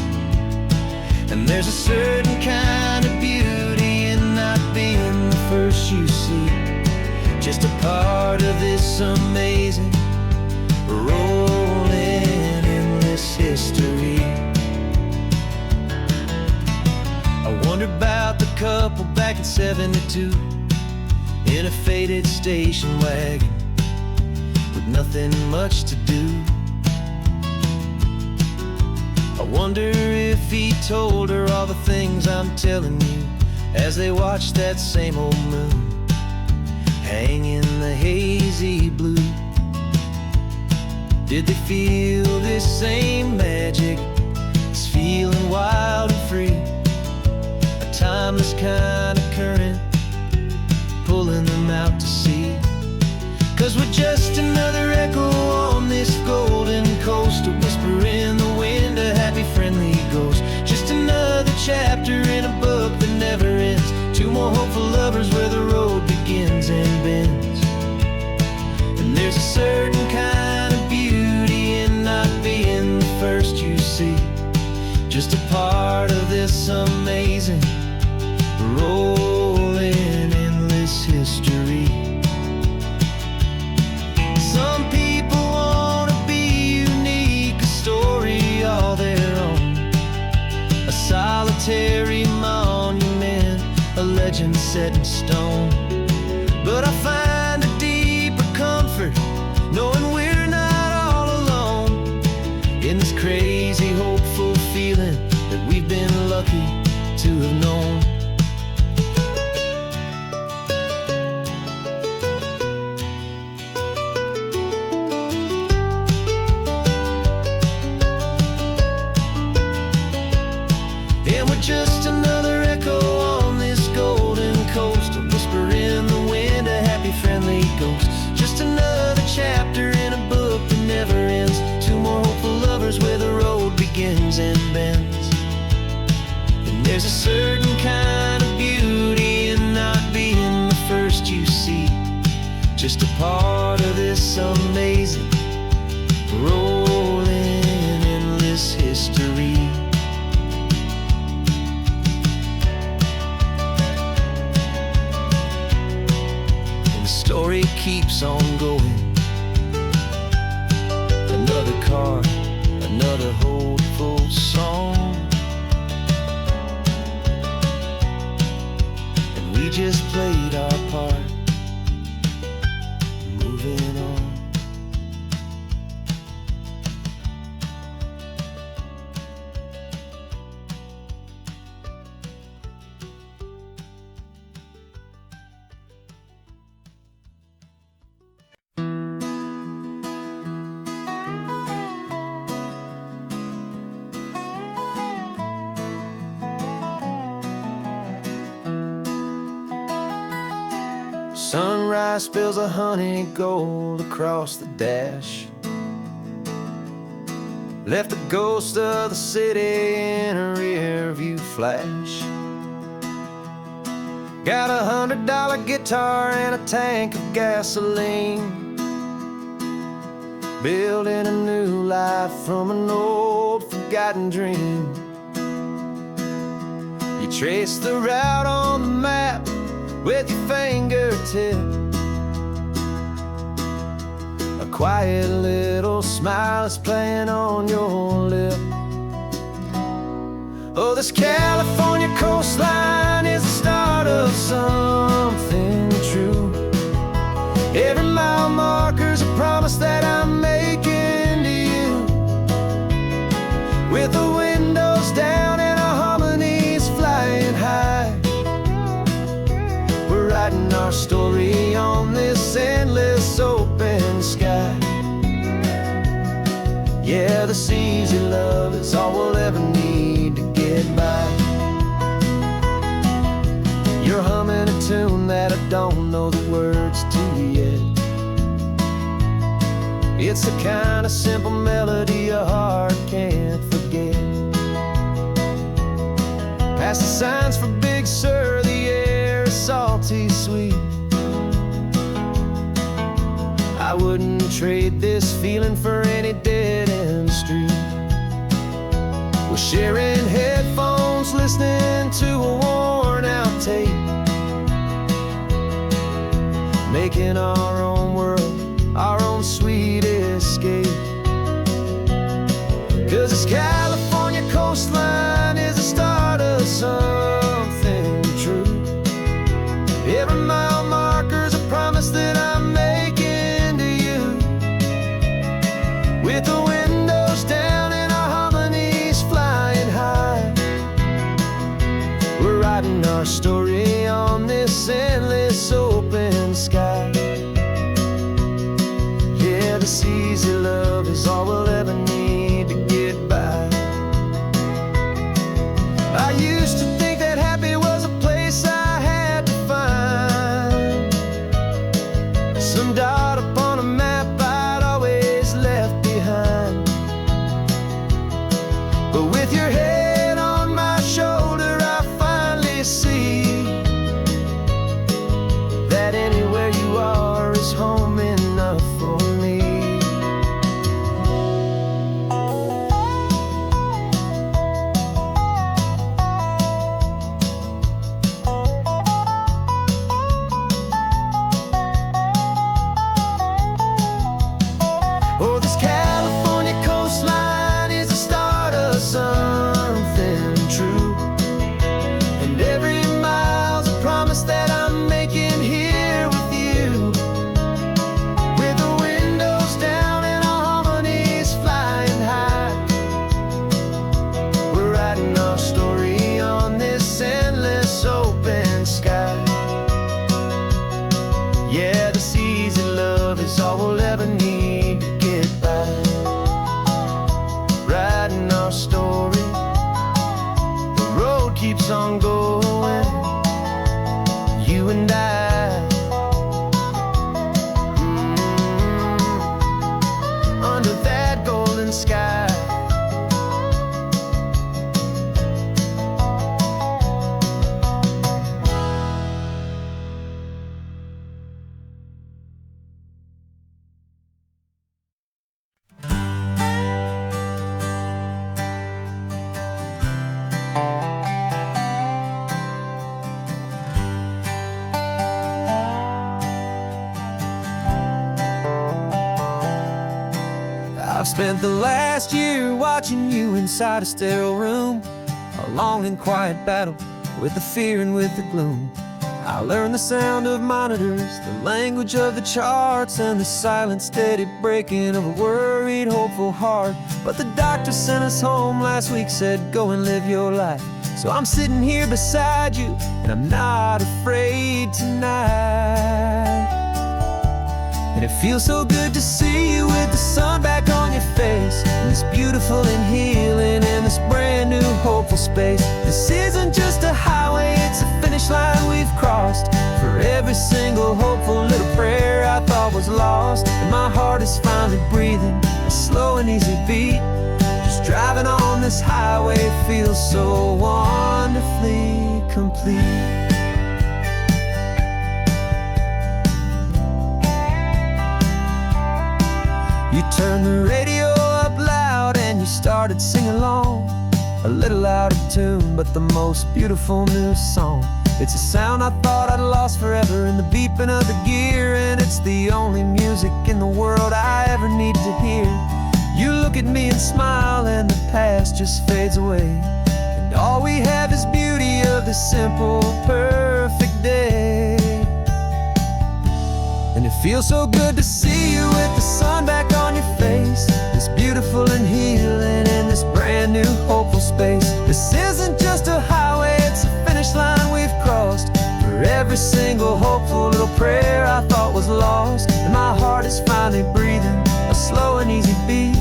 And there's a certain kind of beauty in not being the first you see, just a part of this amazing, rolling, endless history. I wonder about the couple back in '72 in a faded station wagon with nothing much to do. I wonder if he told her all the things I'm telling you as they watched that same old moon hang in the hazy blue. Did they feel this same magic, this feeling wild and free, a timeless kind of current pulling them out to sea? 'Cause we're just another echo on this golden coast, a whisper in the wind, a happy friendly ghost. Just another chapter in a book that never ends, two more hopeful lovers where the road begins and bends. And there's a certain kind of beauty in not being the first you see, just a part of this amazing, rolling, endless history. Some people wanna be unique, a story all their own, a solitary monument, a legend set in stone. But I find a deeper comfort knowing we're not all alone in this crazy, hopeful feeling that we've been lucky to have known. And we're just another echo on this golden coast, a whisper in the wind, a happy friendly ghost. Just another chapter in a book that never ends, two more hopeful lovers where the road begins and bends. And there's a certain kind of beauty in not being the first you see, just a part of this amazing, rolling, endless history. Story keeps on going. Another car, another hopeful song, and we just played our part, moving on. Sunrise spills a honey gold across the dash. Left the ghost of the city in a rear view flash. Got $100 guitar and a tank of gasoline, building a new life from an old forgotten dream. You trace the route on the map with your fingertip, a quiet little smile is playing on your lip. Oh, this California coastline is the start of something true. Every mile marker's a promise that I'm making to you. With the windows down and our harmonies flying high, we're writing our story on this endless open sky. Yeah, this easy love is all we'll ever need to get by. You're humming a tune that I don't know the words to yet. It's the kind of simple melody a heart can't forget. Past the signs for Big Sur, the air is salty sweet. I wouldn't trade this feeling for any dead-end street. We're sharing headphones, listening to a worn-out tape, making our own world, our own sweet escape. 'Cause this California coastline is the start of something true. Every mile marker's a promise that I'm making to you. With the windows down and our harmonies flying high, we're writing our story on this endless open sky. Yeah, this easy love is all we'll ever need to get by. I used to think that happy was a place I had to find, some dot upon a map I'd always left behind. But with your head on my shoulder, I finally see that anywhere you are is home enough for me. Oh, this California coastline is the start of something true. And every mile's a promise that I'm making here with you. With the windows down and our harmonies flying high, we're writing our story on this endless open sky. Yeah, this easy love is all we'll ever need to get by. Writing our story, the road keeps on going, you and I. Under that golden sky. I've spent the last year watching you inside a sterile room, a long and quiet battle with the fear and with the gloom. I learned the sound of monitors, the language of the charts, and the silent, steady breaking of a worried, hopeful heart. But the doctor sent us home last week, said, go and live your life. So I'm sitting here beside you, and I'm not afraid tonight. And it feels so good to see you with the sun back on your face, and this beautiful and healing in this brand new hopeful space. This isn't just a highway, it's a finish line we've crossed. For For every single hopeful little prayer I thought was lost, and my heart is finally breathing a slow and easy beat. Just driving on this highway feels so wonderfully complete. You turned the radio up loud and you started singing along, a little out of tune, but the most beautiful new song. It's a sound I thought I'd lost forever in the beeping of the gear, and it's the only music in the world I ever need to hear. You look at me and smile, and the past just fades away, and all we have is beauty of this simple, perfect day. And it feels so good to see you with the sun back on your face, this beautiful and healing in this brand new hopeful space. This isn't just a highway, it's a finish line we've crossed. For every single hopeful little prayer I thought was lost, and my heart is finally breathing a slow and easy beat.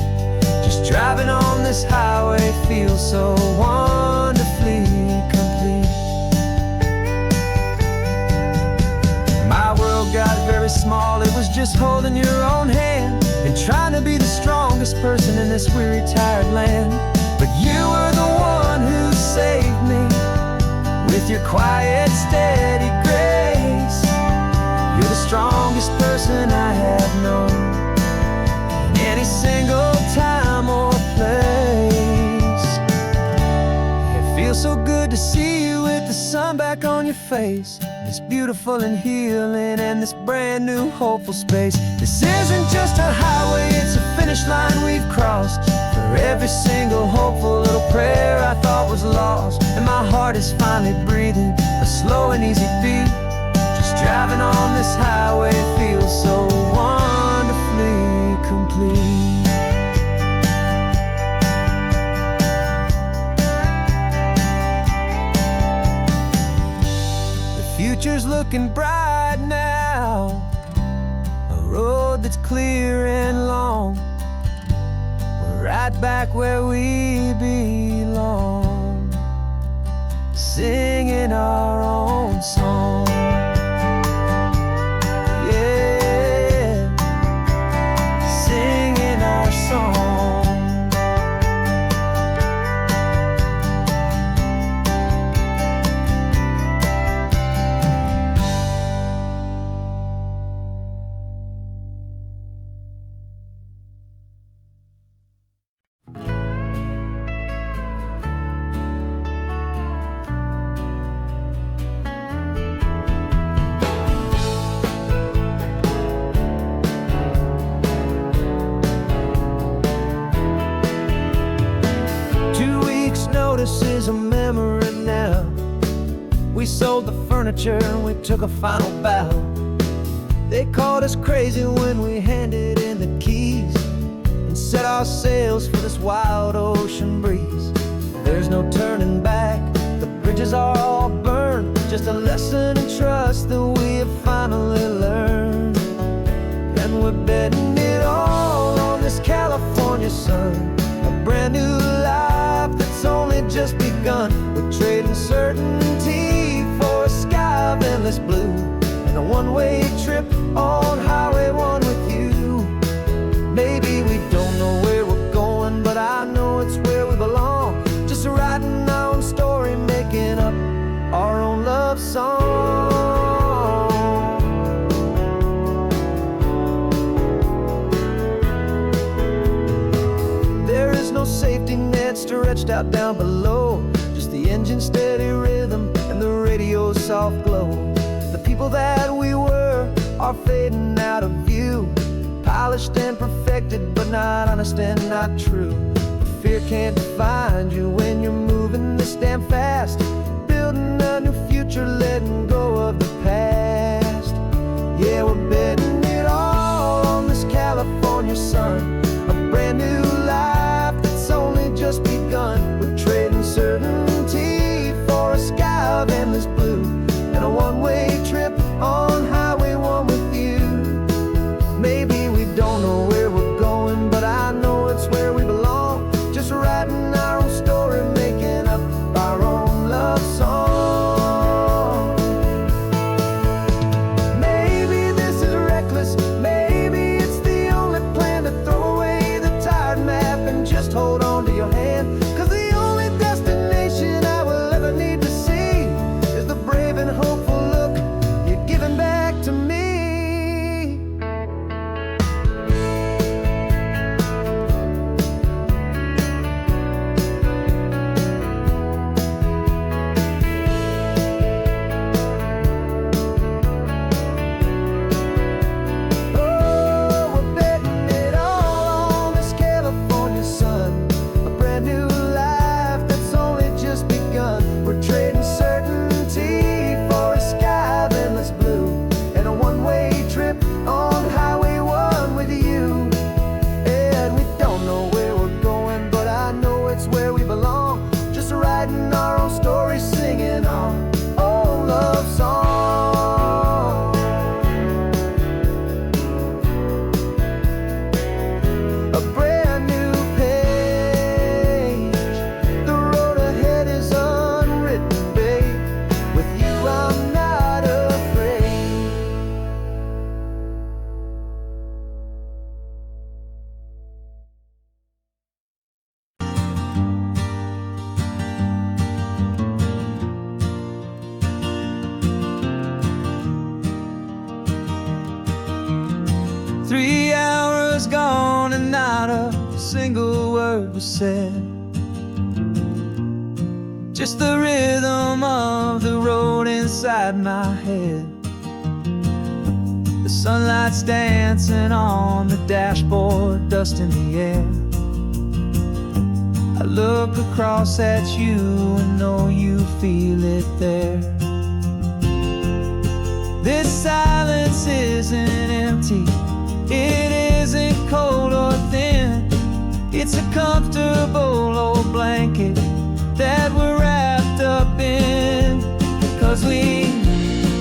Just driving on this highway feels so wonderfully complete. My world got very small, it was just holding your own hand and trying to be the strongest person in this weary, tired land. But you were the one who saved me with your quiet, steady grace. You're the strongest person I have known in any single time or place. It feels so good to see you with the sun back on your face, this beautiful and healing and this brand new hopeful space. This isn't just a highway, it's a finish line we've crossed. For every single hopeful little prayer I thought was lost, and my heart is finally breathing a slow and easy beat. Just driving on this highway feels so wonderfully complete. Future's looking bright now, a road that's clear and long. We're right back where we belong, singing our own song. Yeah, singing our song. Notice is a memory now. We sold the furniture and we took a final bow. They called us crazy when we handed in the keys and set our sails for this wild ocean breeze. There's no turning back, the bridges are all burned, just a lesson in trust that we have finally learned. And we're betting it all on this California sun, a brand new life that's only just begun. We're trading certainty for a sky of endless blue and a one-way trip on Highway 1 with you. Maybe we don't know where we're going, but I know it's where we belong. Just writing our own story, making up our own love song. There is no safety net stretched out down below, just the engine's steady rhythm and the radio's soft glow. The people that we were are fading out of view, polished and perfected, but not honest and not true. Fear can't find you when you're moving this damn fast, building a new future, letting go of the past. Yeah, we're betting it all on this California sun, a brand new life that's only just begun. We're trading certainty for a sky of endless blue and a one-way trip on Highway 1 with you. Maybe we don't know where we're going, but I know it's where we belong. Just writing our own story, making up our own love song. 3 hours gone and not a single word was said. Just the rhythm of the road inside my head. The sunlight's dancing on the dashboard, dust in the air. I look across at you and know you feel it there. This silence isn't empty, it isn't cold or thin. It's a comfortable old blanket that we're wrapped up in. 'Cause we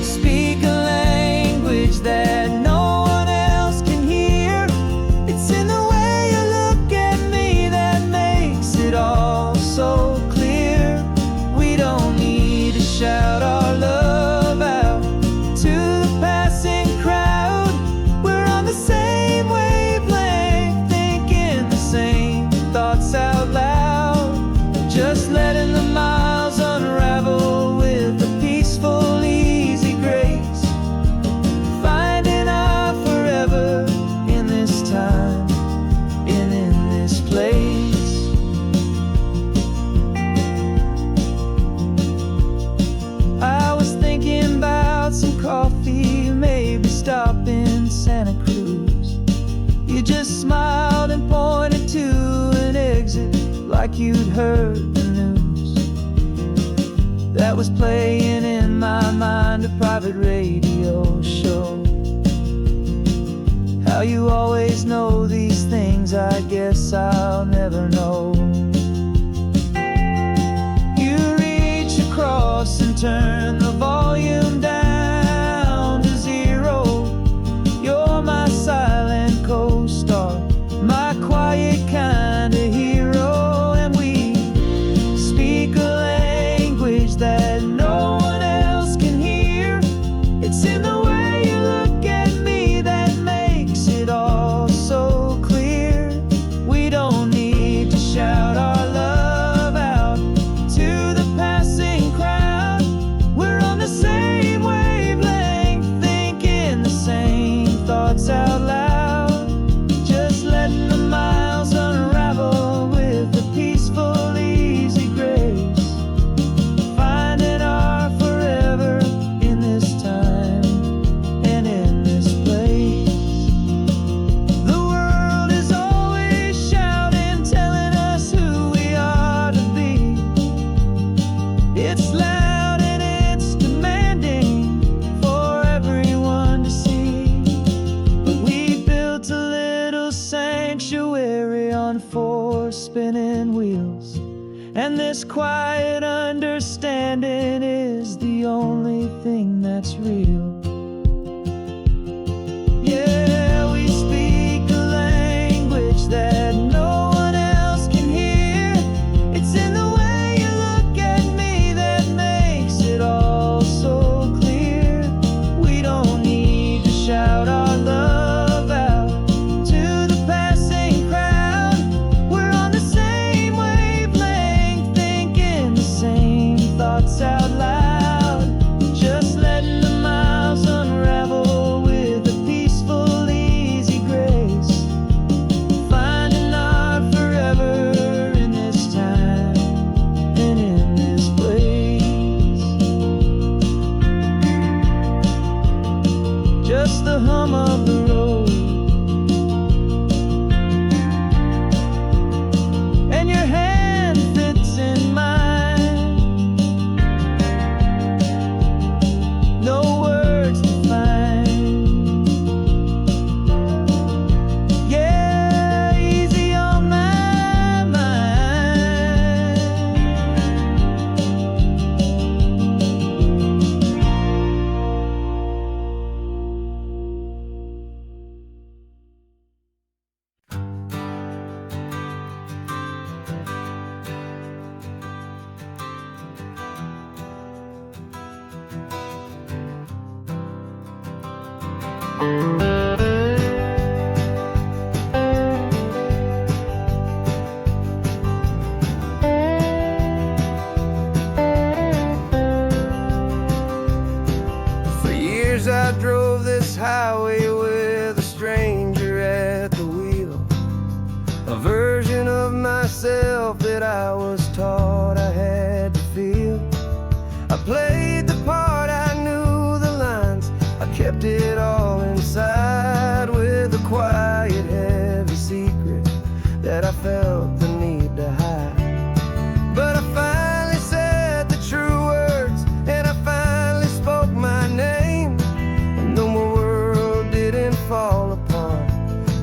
speak a language that no one else can hear. It's in the way you look at me that makes it all so clear. We don't need to shout our love out to the passing crowd. We're on the same wavelength, thinking the same thoughts out loud. Just letting the miles unravel with a peaceful, easy grace. Finding our forever in this time and in this place. I was thinking about some coffee, maybe stop in Santa Cruz. You just smiled and pointed to an exit like you'd heard the news. That was playing in my mind, a private radio show. How you always know these things, I guess I'll never know. You reach across and turn the volume down to 0. You're my silent co-star, my quiet kind of hero. And we speak a language that no one else can hear. It's in the way you look at me that makes it all so clear. We don't need to shout our love out to the passing crowd. We're on the same wavelength, thinking the same thoughts out loud. Just letting the miles unravel with a peaceful, easy grace. Finding our forever in this time and in this place. The world is always shouting, telling us who we are to be. It's loud and it's demanding for everyone to see. But we built a little sanctuary on 4 spinning wheels, and this quiet understanding is the only thing that's real. Yeah, we speak a language that no one else can hear. It's in the way you look at me that makes it all so clear. We don't need to shout our love out to the passing crowd. We're on the same wavelength, thinking the same thoughts out loud. Just letting the miles unravel with a peaceful, easy grace. Finding our forever in this time and in this place. Just the hum of the road and your hand fits in mine. No words to find. Yeah, easy on my mind. For years I drove this highway with a stranger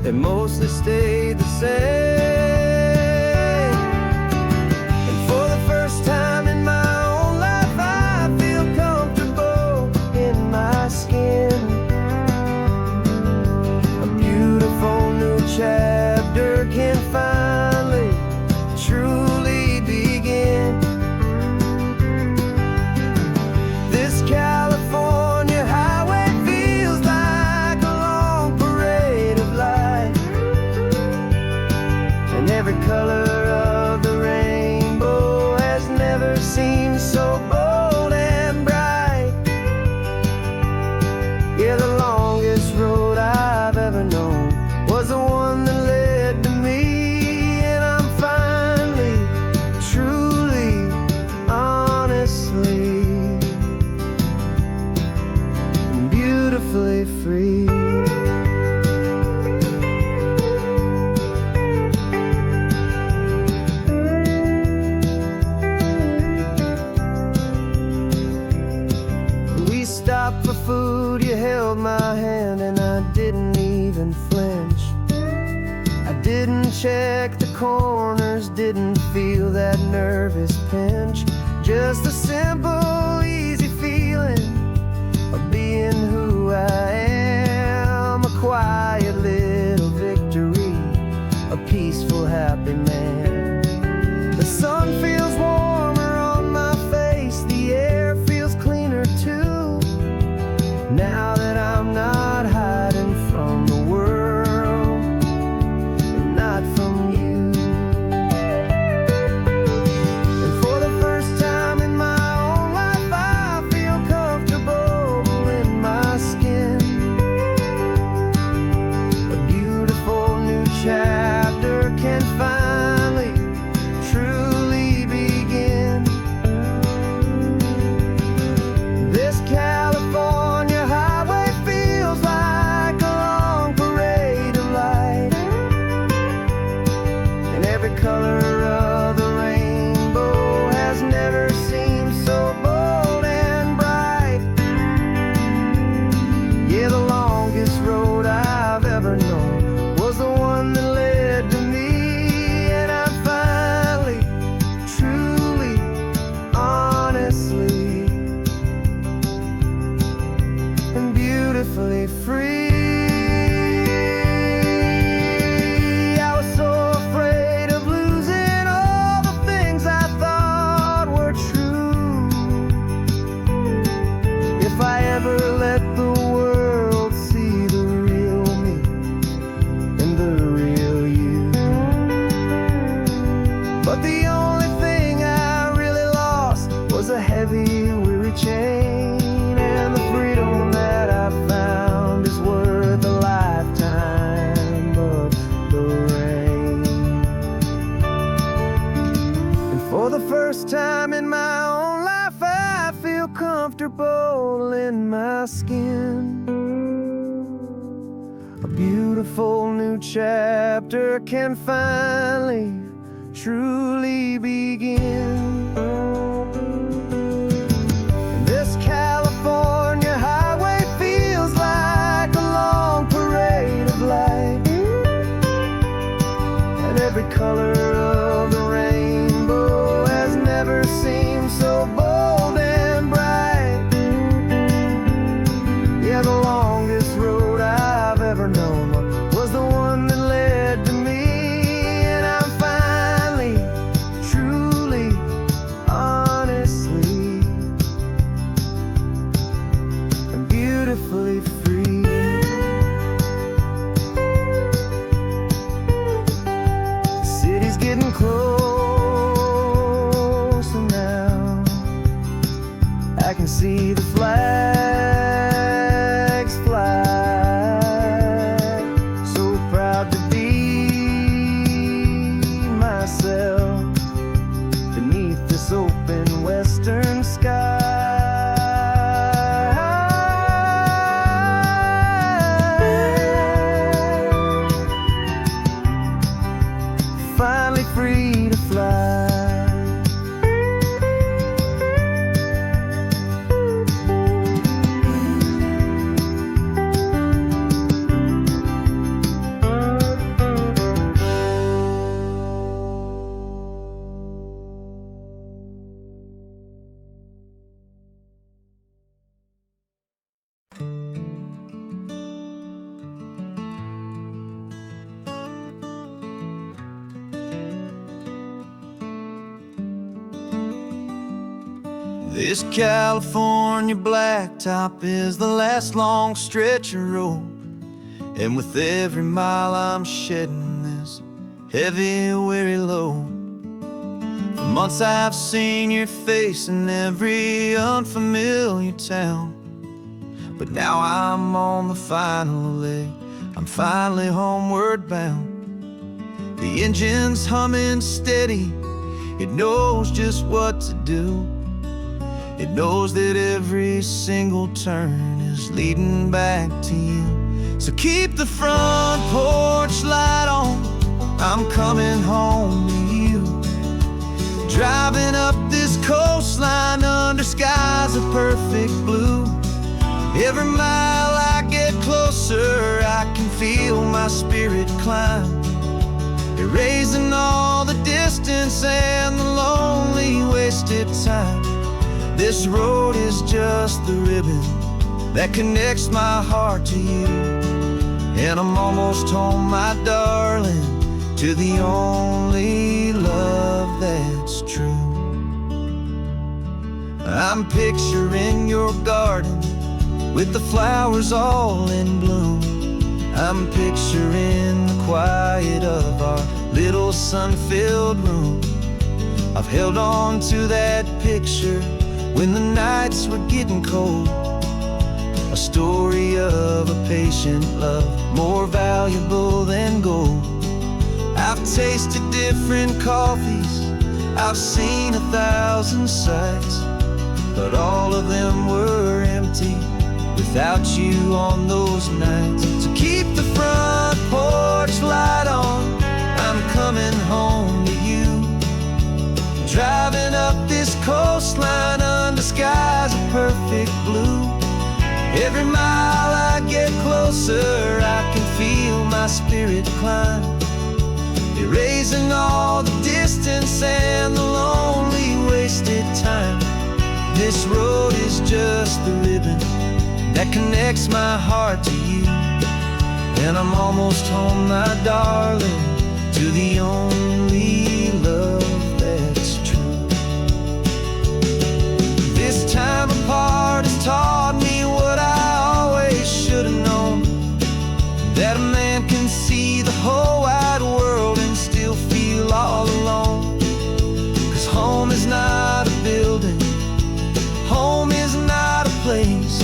they mostly stayed the same. And for the first time in my own life, I feel comfortable in my skin. A beautiful new chapter can finally truly begin. This California highway feels like a long parade of light, and every color of the rainbow has never seemed so bold and bright. Yeah, the longest road I've ever known was the one that led to me, and I'm finally, truly, honestly, beautifully free. We stopped for food, you held my hand, and I didn't even flinch. I didn't check the corners, didn't feel that nervous pinch. Just a simple, easy feeling of being who I am. A quiet little victory, a peaceful, happy man. The sun feels warmer on my face, the air feels cleaner too, now that I'm not hiding from the world, and not from you. And for the first time in my own life, I feel comfortable in my skin. A beautiful new chapter can finally truly begin. This California highway feels like a long parade of light, and every color of the rainbow has never seemed so bold and bright. Yeah, the longest road I've ever known was the one that led to me, and I'm finally, truly, honestly, and beautifully free. I was so afraid of losing all the things I thought were true. If I ever let the world see the real me and the real you. But the only thing I really lost was a heavy, weary chain, and the freedom that I found is worth a lifetime of the rain. And for the first time in my own life, I feel comfortable in my skin. A beautiful new chapter can finally, truly begin. This California highway feels like a long parade of light, and every color of the rainbow has never seemed so bold and bright. Yeah, the longest road I've ever known was the one that led to me, and I'm finally, truly, honestly, and beautifully free. The city's This California blacktop is the last long stretch of road, and with every mile I'm shedding this heavy, weary load. For months I've seen your face in every unfamiliar town, but now I'm on the final leg, I'm finally homeward bound. The engine's humming steady, it knows just what to do. It knows that every single turn is leading back to you. So keep the front porch light on, I'm coming home to you. Driving up this coastline under skies of perfect blue. Every mile I get closer, I can feel my spirit climb, erasing all the distance and the lonely wasted time. This road is just the ribbon that connects my heart to you, and I'm almost home, my darling, to the only love that's true. I'm picturing your garden with the flowers all in bloom. I'm picturing the quiet of our little sun-filled room. I've held on to that picture when the nights were getting cold, a story of a patient love more valuable than gold. I've tasted different coffees, I've seen 1,000 sights, but all of them were empty without you on those nights. So keep the front porch light on, I'm coming home to you. Driving up this coastline under skies of perfect blue. Every mile I get closer, I can feel my spirit climb, erasing all the distance and the lonely wasted time. This road is just the ribbon that connects my heart to you, and I'm almost home, my darling, to the only love that's true. This time apart has taught me what I always should have known, that a man can see the whole wide world and still feel all alone. 'Cause home is not a building, home is not a place,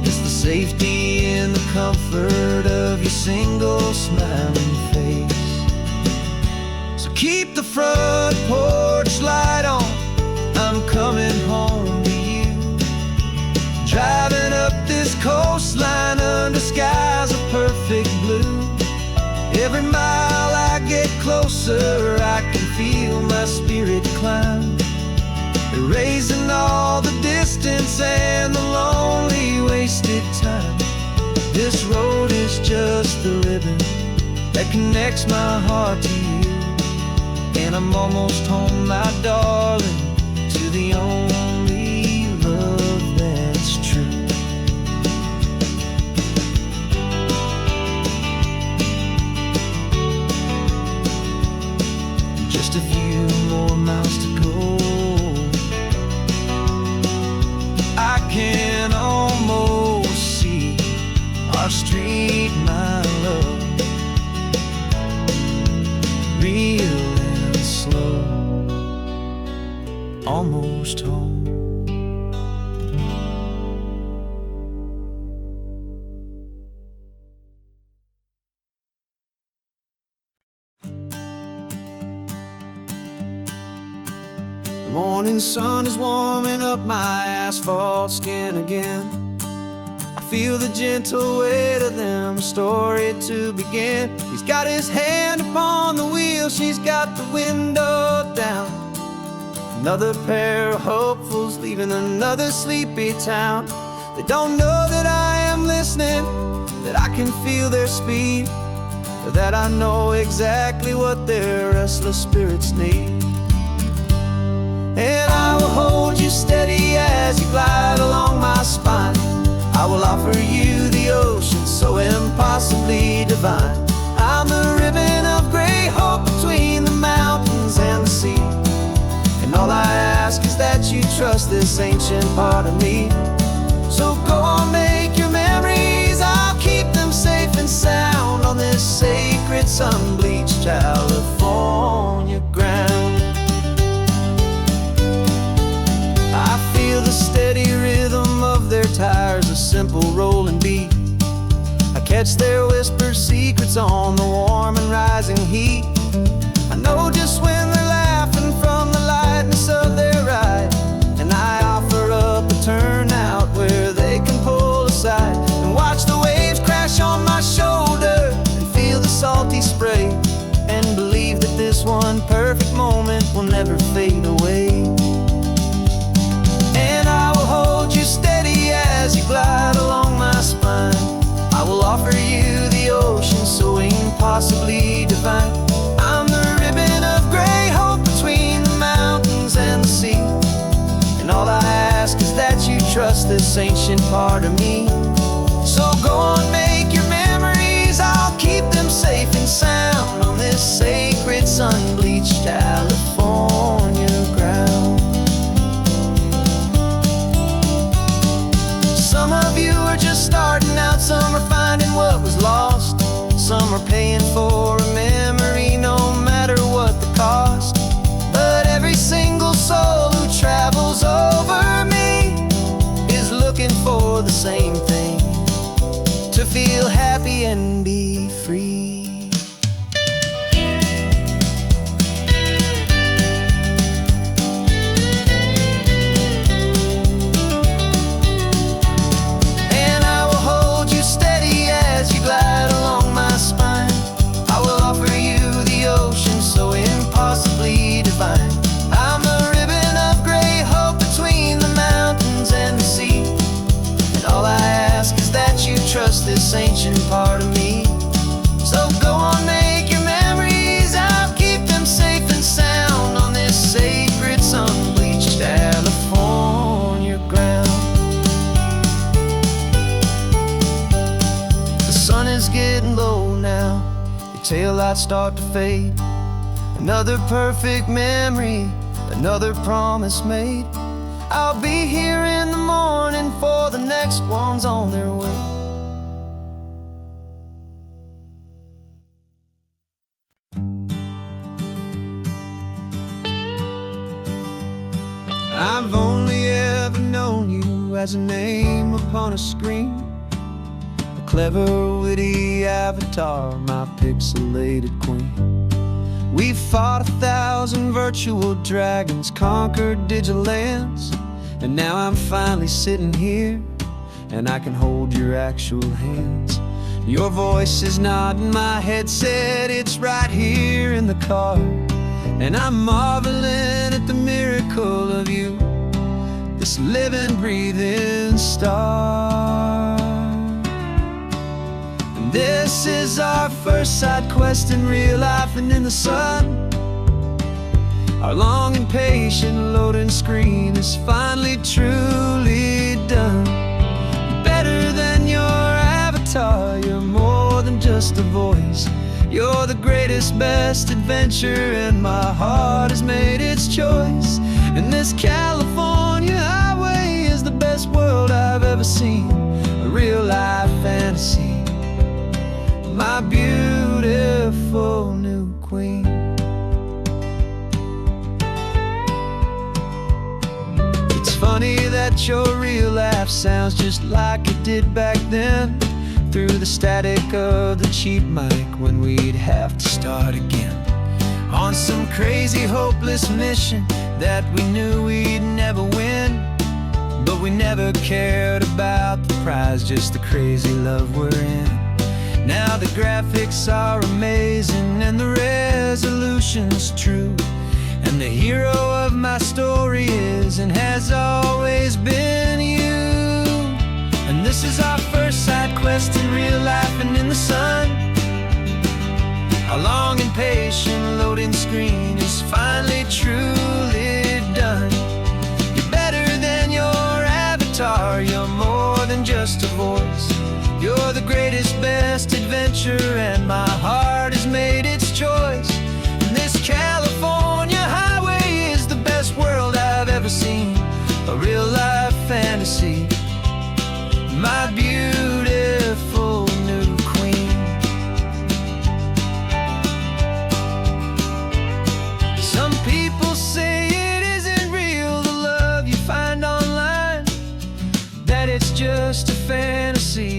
it's the safety and the comfort of your single smiling face. So keep the front porch light on, I'm coming home to you. Driving up this coastline under skies of perfect blue. Every mile I get closer, I can feel my spirit climb, erasing all the distance and the lonely wasted time. This road is just the ribbon that connects my heart to you, and I'm almost home, my darling, to the only love that's true. Just a few more miles to go, I can almost see our street, my love, real and slow, almost home. The morning sun is warming up my asphalt skin again. I feel the gentle weight of them, a story to begin. He's got his hand upon the wheel, she's got the window down. Another pair of hopefuls leaving another sleepy town. They don't know that I am listening, that I can feel their speed, or that I know exactly what their restless spirits need. And I will hold you steady as you glide along my spine. I will offer you the ocean so impossibly divine. I'm the ribbon of gray hope between the mountains and the sea, and all I ask is that you trust this this ancient part of me. So go on, make your memories, I'll keep them safe and sound on this sacred sun-bleached California ground. I feel the steady rhythm of their tires, a simple rolling beat. I catch their whispered secrets on the warm and rising heat. I know just when they're laughing from the lightness of their ride, and I offer up a turnout where they can pull aside and watch the waves crash on my shoulder and feel the salty spray, and believe that this one perfect moment will never fade away. And I will hold you steady as you glide along my spine. I will offer you the ocean so impossibly divine. I'm the ribbon of gray hope between the mountains and the sea, and all I ask is that you trust this ancient part of me. So go on, make your memories, I'll keep them safe and sound on this sacred sun-bleached California ground. Some of you are just starting out, some are finding what was lost, some are paying for a memory no matter what the cost. But every single soul who travels over me is looking for the same thing, to feel happy and be free. And I will hold you steady as you glide along my spine. I will offer you the ocean so impossibly divine. I'm the ribbon of gray hope between the mountains and the sea, and all I ask is that you trust this ancient part of me. So go on, make your memories, I'll keep them safe and sound on this sacred sun-bleached California ground. The sun is getting low now, your taillights start to fade. Another perfect memory, another promise made. I'll be here in the morning for the next ones on their way. I've only ever known you as a name upon a screen, a clever, witty avatar, my pixelated queen. We fought 1,000 virtual dragons, conquered digital lands, and now I'm finally sitting here, and I can hold your actual hands. Your voice is not in my headset, it's right here in the car, and I'm marveling at the miracle of you, this living, breathing star. And this is our first side quest in real life and in the sun. Our long and patient loading screen is finally truly done. You're better than your avatar, you're more than just a voice. You're the greatest, best adventure, and my heart has made its choice. And this California highway is the best world I've ever seen, a real life fantasy, my beautiful new queen. It's funny that your real life sounds just like it did back then, through the static of the cheap mic when we'd have to start again, on some crazy hopeless mission that we knew we'd never win. But we never cared about the prize, just the crazy love we're in. Now the graphics are amazing and the resolution's true, and the hero of my story is and has always been you. And this is our first side quest in real life and in the sun. Our long and patient loading screen is finally truly done. You're better than your avatar, you're more than just a voice. You're the greatest, best adventure, and my heart has made its choice. And this California highway is the best world I've ever seen, a real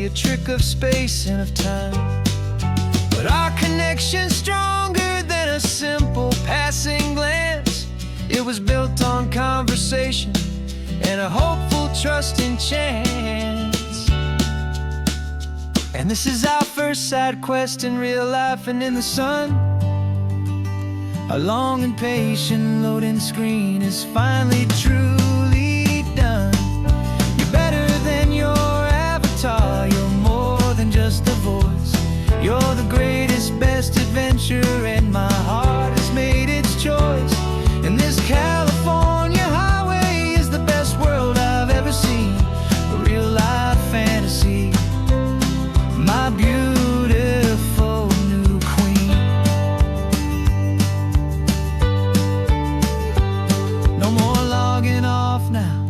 a trick of space and of time. But our connection's stronger than a simple passing glance. It was built on conversation and a hopeful, trusting chance. And this is our first side quest in real life and in the sun. Our long and patient loading screen is finally truly done. You're better than your avatar. You're more than just a voice. You're the greatest, best adventure, and my heart has made its choice. And this California highway is the best world I've ever seen. A real life fantasy, my beautiful new queen. No more logging off now,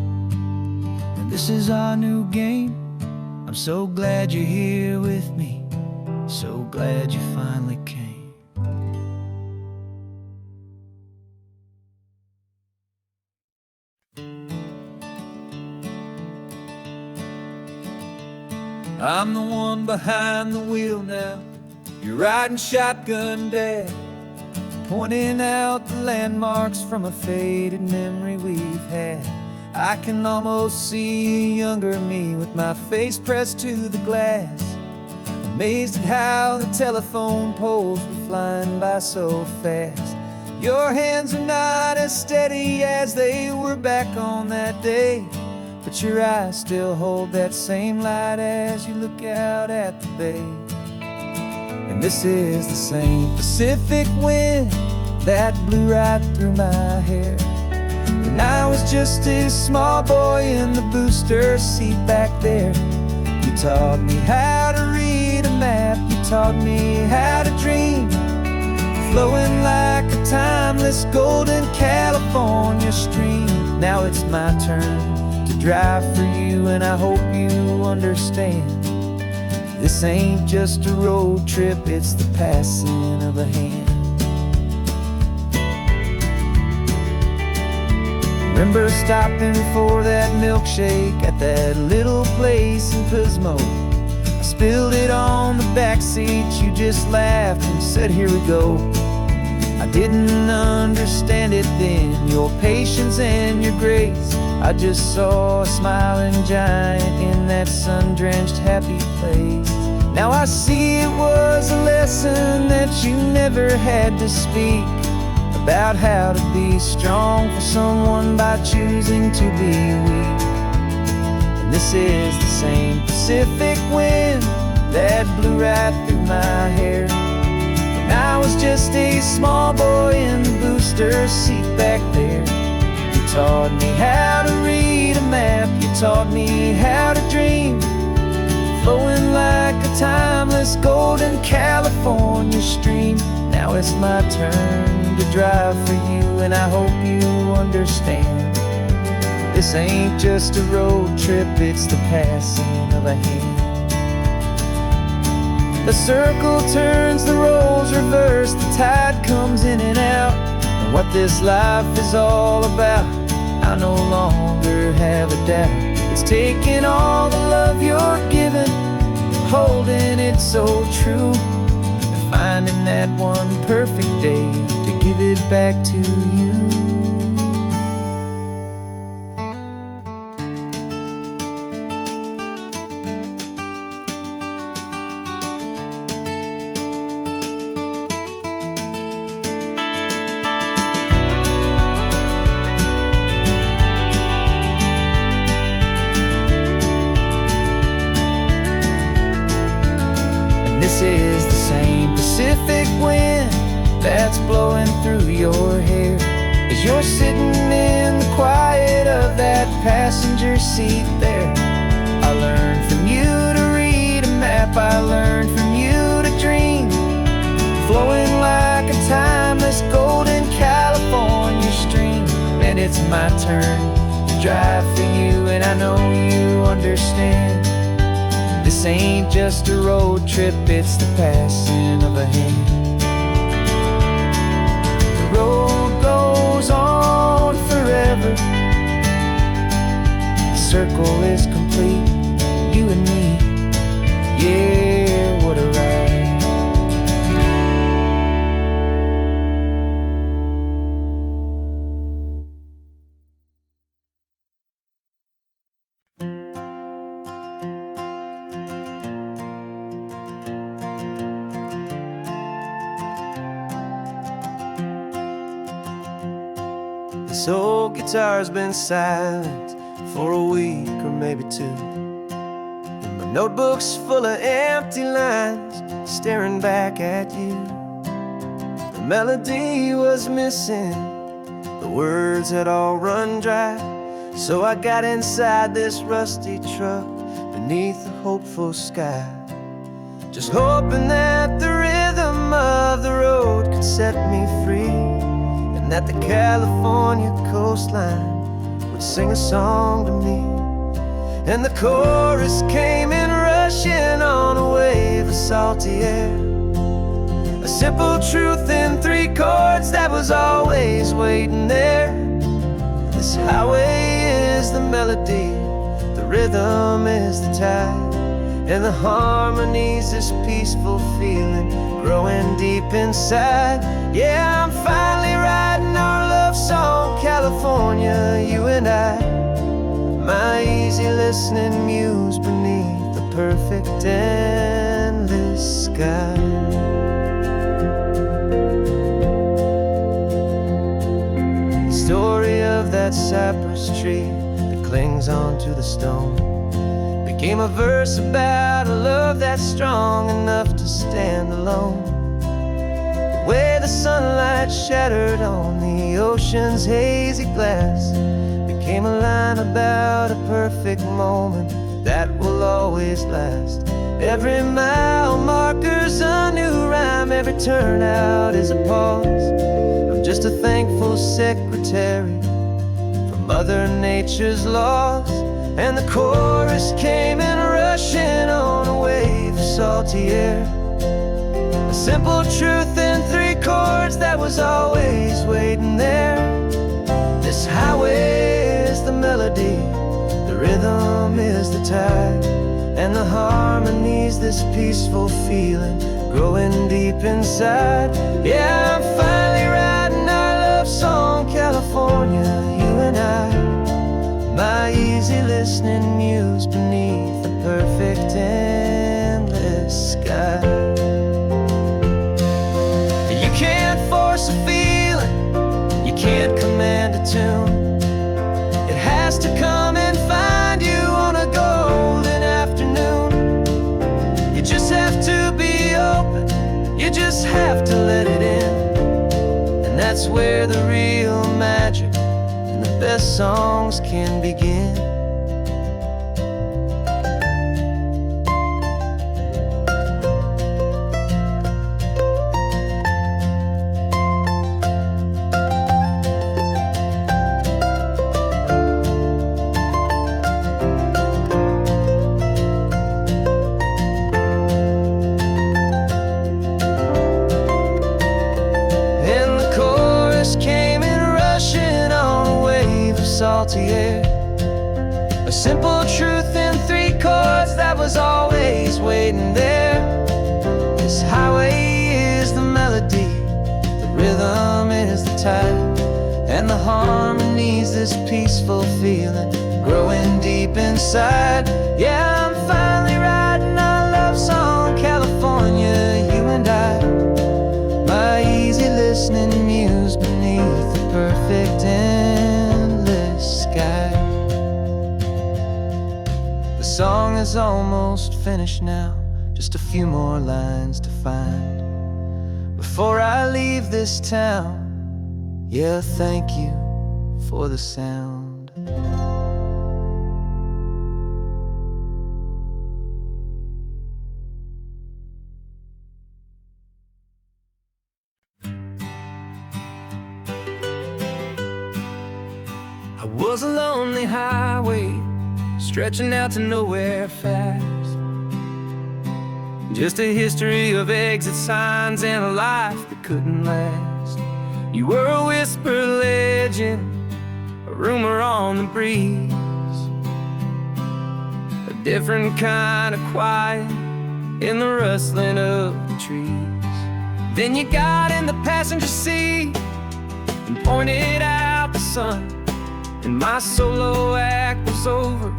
and this is our new game. I'm so glad you're here with me, so glad you finally came. I'm the one behind the wheel now. You're riding shotgun, Dad, pointing out the landmarks from a faded memory we've had. I can almost see a younger me with my face pressed to the glass, amazed at how the telephone poles were flying by so fast. Your hands are not as steady as they were back on that day, but your eyes still hold that same light as you look out at the bay. And this is the same Pacific wind that blew right through my hair when I was just a small boy in the booster seat back there. You taught me how to read a map, you taught me how to dream, flowing like a timeless golden California stream. Now it's my turn to drive for you, and I hope you understand. This ain't just a road trip, it's the passing of a hand. Remember stopping for that milkshake at that little place in Pismo? I spilled it on the back seat, you just laughed and said, here we go. I didn't understand it then, your patience and your grace. I just saw a smiling giant in that sun-drenched happy place. Now I see it was a lesson that you never had to speak, about how to be strong for someone by choosing to be weak. And this is the same Pacific wind that blew right through my hair when I was just a small boy in the booster seat back there. You taught me how to read a map, you taught me how to dream, flowing like a timeless golden California stream. Now it's my turn to drive for you, and I hope you understand. This ain't just a road trip, it's the passing of a hand. The circle turns, the roles reverse, the tide comes in and out. And what this life is all about, I no longer have a doubt. It's taking all the love you're giving, holding it so true, and finding that one perfect day to give it back to you. This is the same Pacific wind that's blowing through your hair as you're sitting in the quiet of that passenger seat there. I learned from you to read a map, I learned from you to dream, flowing like a timeless golden California stream. And it's my turn to drive for you, and I know you understand. This ain't just a road trip, it's the passing of a hand. The road goes on forever, the circle is complete, you and me. This old guitar's been silent for a week or maybe two. And my notebook's full of empty lines staring back at you. The melody was missing, the words had all run dry. So I got inside this rusty truck beneath the hopeful sky, just hoping that the rhythm of the road could set me free, and that the California coastline would sing a song to me. And the chorus came in rushing on a wave of salty air, a simple truth in 3 chords that was always waiting there. This highway is the melody, the rhythm is the tide, and the harmony's this peaceful feeling growing deep inside. Yeah, I'm finally writing our love song, California, you and I. My easy listening muse beneath the perfect endless sky. The story of that cypress tree that clings onto the stone became a verse about a love that's strong enough to stand alone. The way the sunlight shattered on the ocean's hazy glass became a line about a perfect moment that will always last. Every mile marker's a new rhyme, every turnout is a pause. I'm just a thankful secretary for Mother Nature's laws. And the chorus came in rushing on a wave of salty air, a simple truth in 3 chords that was always waiting there. This highway is the melody, the rhythm is the tide, and the harmony's this peaceful feeling growing deep inside. Yeah, I'm finally writing our love song, California, you and I. My easy listening muse beneath the perfect endless sky. You can't force a feeling, you can't command a tune. It has to come and find you on a golden afternoon. You just have to be open, you just have to let it in. And that's where the real magic, the best songs can begin. And the chorus came in rushing on a wave of salty air, a simple truth in 3 chords that was always waiting there. This highway is the melody, the rhythm is the tide, and the harmony's this peaceful feeling growing deep inside. Yeah, I'm finally writing our love song, California, you and I. My easy listening muse beneath the perfect endless sky. The song is almost finished now, just a few more lines to find before I leave this town. Yeah, thank you for the sound. I was a lonely highway stretching out to nowhere fast, just a history of exit signs and a life that couldn't last. You were a whisper legend, a rumor on the breeze, a different kind of quiet in the rustling of the trees. Then you got in the passenger seat and pointed out the sun, and my solo act was over,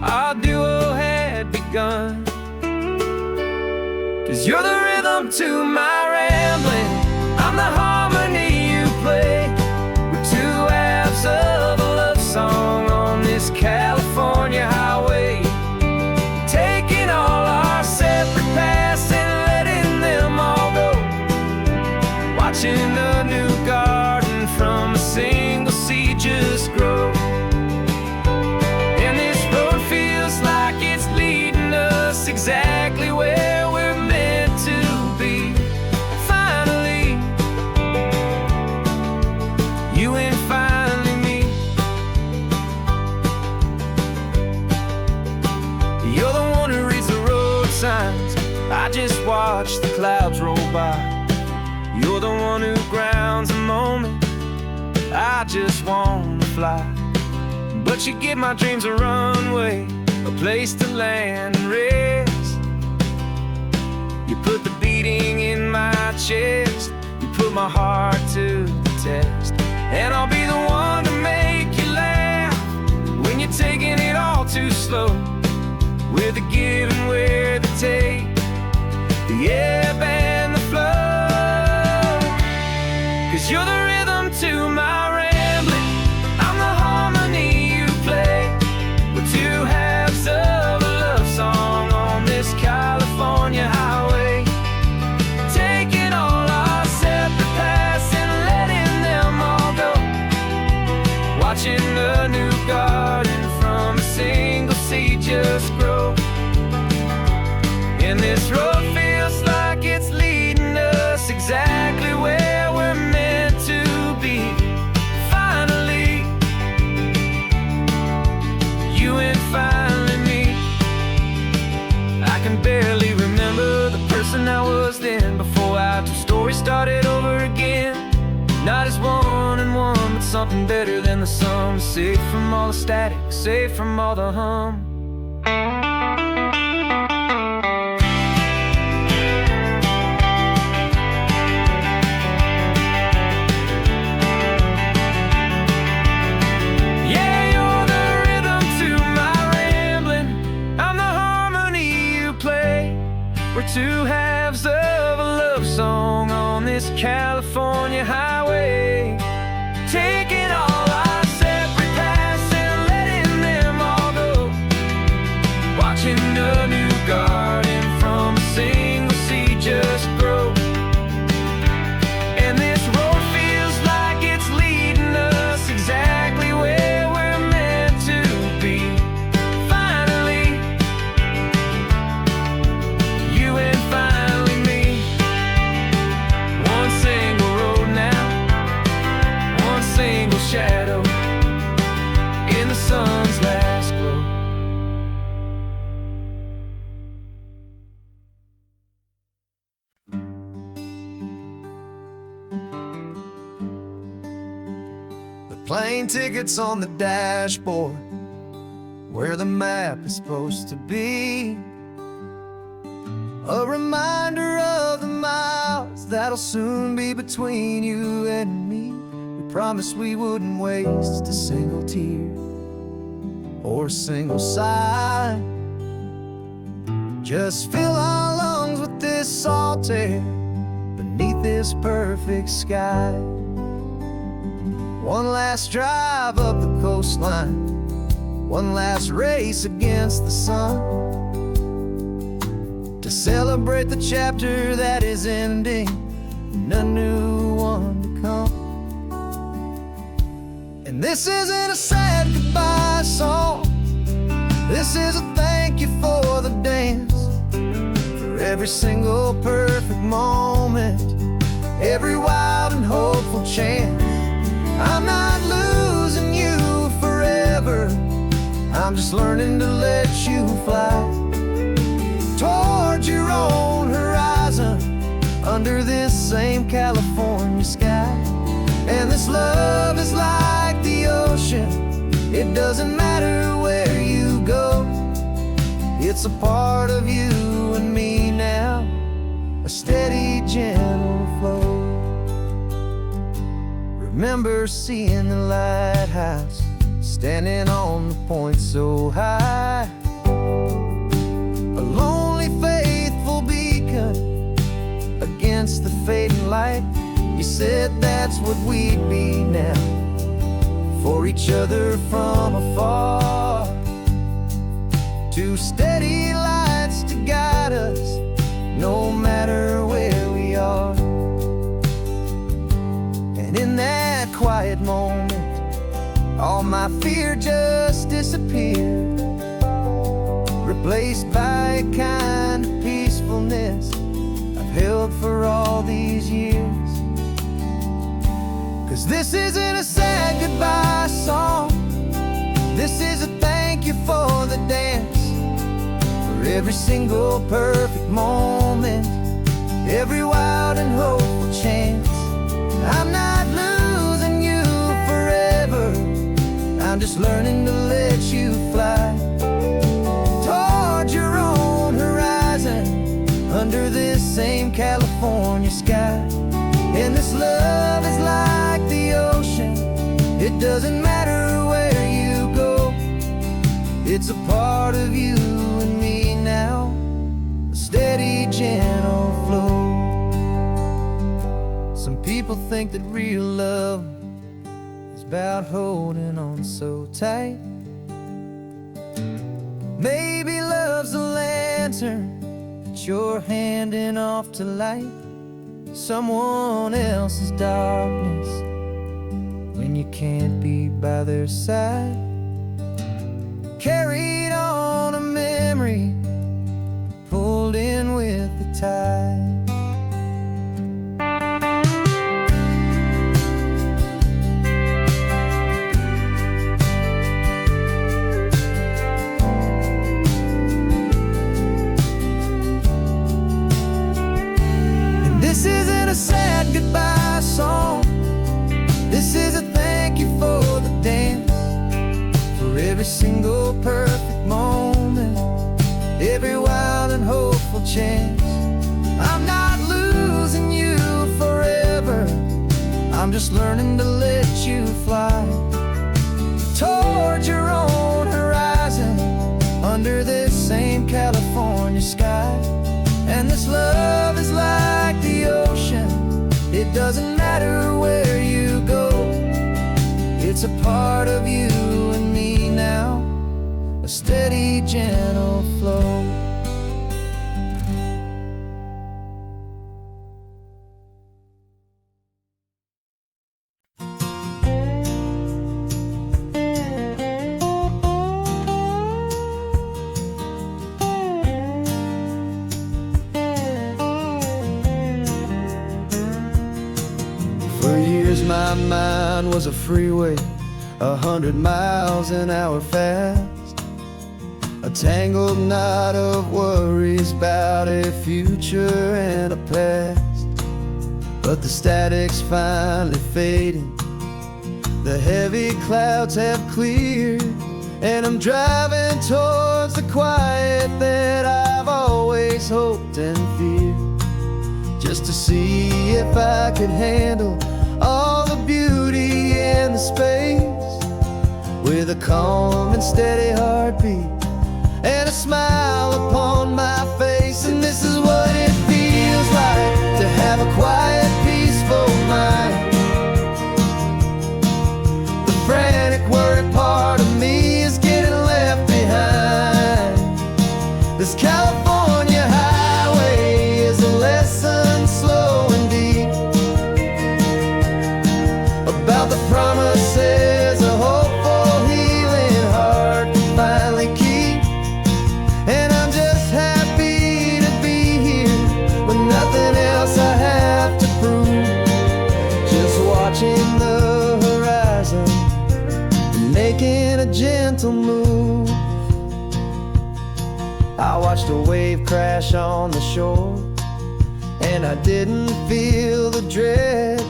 our duo had begun. 'Cause you're the rhythm to my rambling, I'm the harmony you play. We're 2 halves watching a new garden from a single seed just grow. And this road feels like it's leading us exactly where we're meant to be. Finally, you and finally me. You're the one who reads the road signs, I just watch the clouds roll by. You're the one who grounds a moment, I just wanna fly. But you give my dreams a runway, a place to land and rest. You put the beating in my chest, you put my heart to the test. And I'll be the one to make you laugh when you're taking it all too slow. With the give and with the take, the ebb and the flow. 'Cause you're the rhythm to my rambling, I'm the harmony you play. We're two halves of a love song on this California highway, taking all our separate paths and letting them all go. Watching a new garden from a single seed just grow. And this road feels like it's leading us exactly where we're meant to be. Finally, you and finally me. I can barely remember the person I was then, before our two stories started over again. Not as one and one, but something better than the sum. Safe from all the static, safe from all the hum. We're two halves of a love song on this California highway, taking all our separate paths and letting them all go. Watching a new garden from a single seed just grow. And this road feels like it's leading us exactly where we're meant to be. Finally, you and finally me. One single road now, one single shadow in the sun's last glow. The plane tickets on the dashboard, where the map is supposed to be. A reminder of the miles that'll soon be between you and me. We promised we wouldn't waste a single tear or a single sigh. Just fill our lungs with this salt air beneath this perfect sky. One last drive up the coastline, one last race against the sun, to celebrate the chapter that is ending and a new one to come. And this isn't a sad goodbye song, this is a thank you for the dance, for every single perfect moment, every wild and hopeful chance. I'm not losing you forever, I'm just learning to let you fly toward your own horizon, under this same California sky. And this love is like the ocean, it doesn't matter where you go, it's a part of you and me now, a steady, gentle flow. Remember seeing the lighthouse, standing on the point so high, a lonely, faithful beacon against the fading light. You said that's what we'd be now, for each other from afar. Two steady lights to guide us, no matter where we are. quiet moment, all my fear just disappeared, replaced by a kind of peacefulness I've held for all these years. 'Cause this isn't a sad goodbye song, this is a thank you for the dance, for every single perfect moment, every wild and hopeful chance. I'm not losing you forever, I'm just learning to let you fly toward your own horizon, under this same California sky. And this love is like the ocean, it doesn't matter where you go, it's a part of you and me now, a steady, gentle flow. Some people think that real love is about holding on so tight. Maybe love's a lantern that you're handing off to light someone else's darkness when you can't be by their side. Carried on a memory, pulled in with the tide. This isn't a sad goodbye song, this is a thank you for the dance, for every single perfect moment, every wild and hopeful chance. I'm not losing you forever, I'm just learning to let you fly toward your own horizon, under this same California sky. And this love is like the ocean, it doesn't matter where you go, it's a part of you and me now, a steady, gentle flow. For years my mind was a freeway, 100 miles an hour fast, a tangled knot of worries about a future and a past. But the static's finally fading, the heavy clouds have cleared, and I'm driving towards the quiet that I've always hoped and feared, just to see if I could handle all the beauty and the space, with a calm and steady heartbeat and a smile upon my face. And this is what it feels like to have a quiet, peaceful mind. The frantic, worried part of me is getting left behind. This California highway is a lesson slow and deep about the promises a hopeful, healing heart can finally keep. And I'm just happy to be here with nothing else I have to prove, just watching the horizon and making a gentle move. I watched a wave crash on the shore, and I didn't feel the dread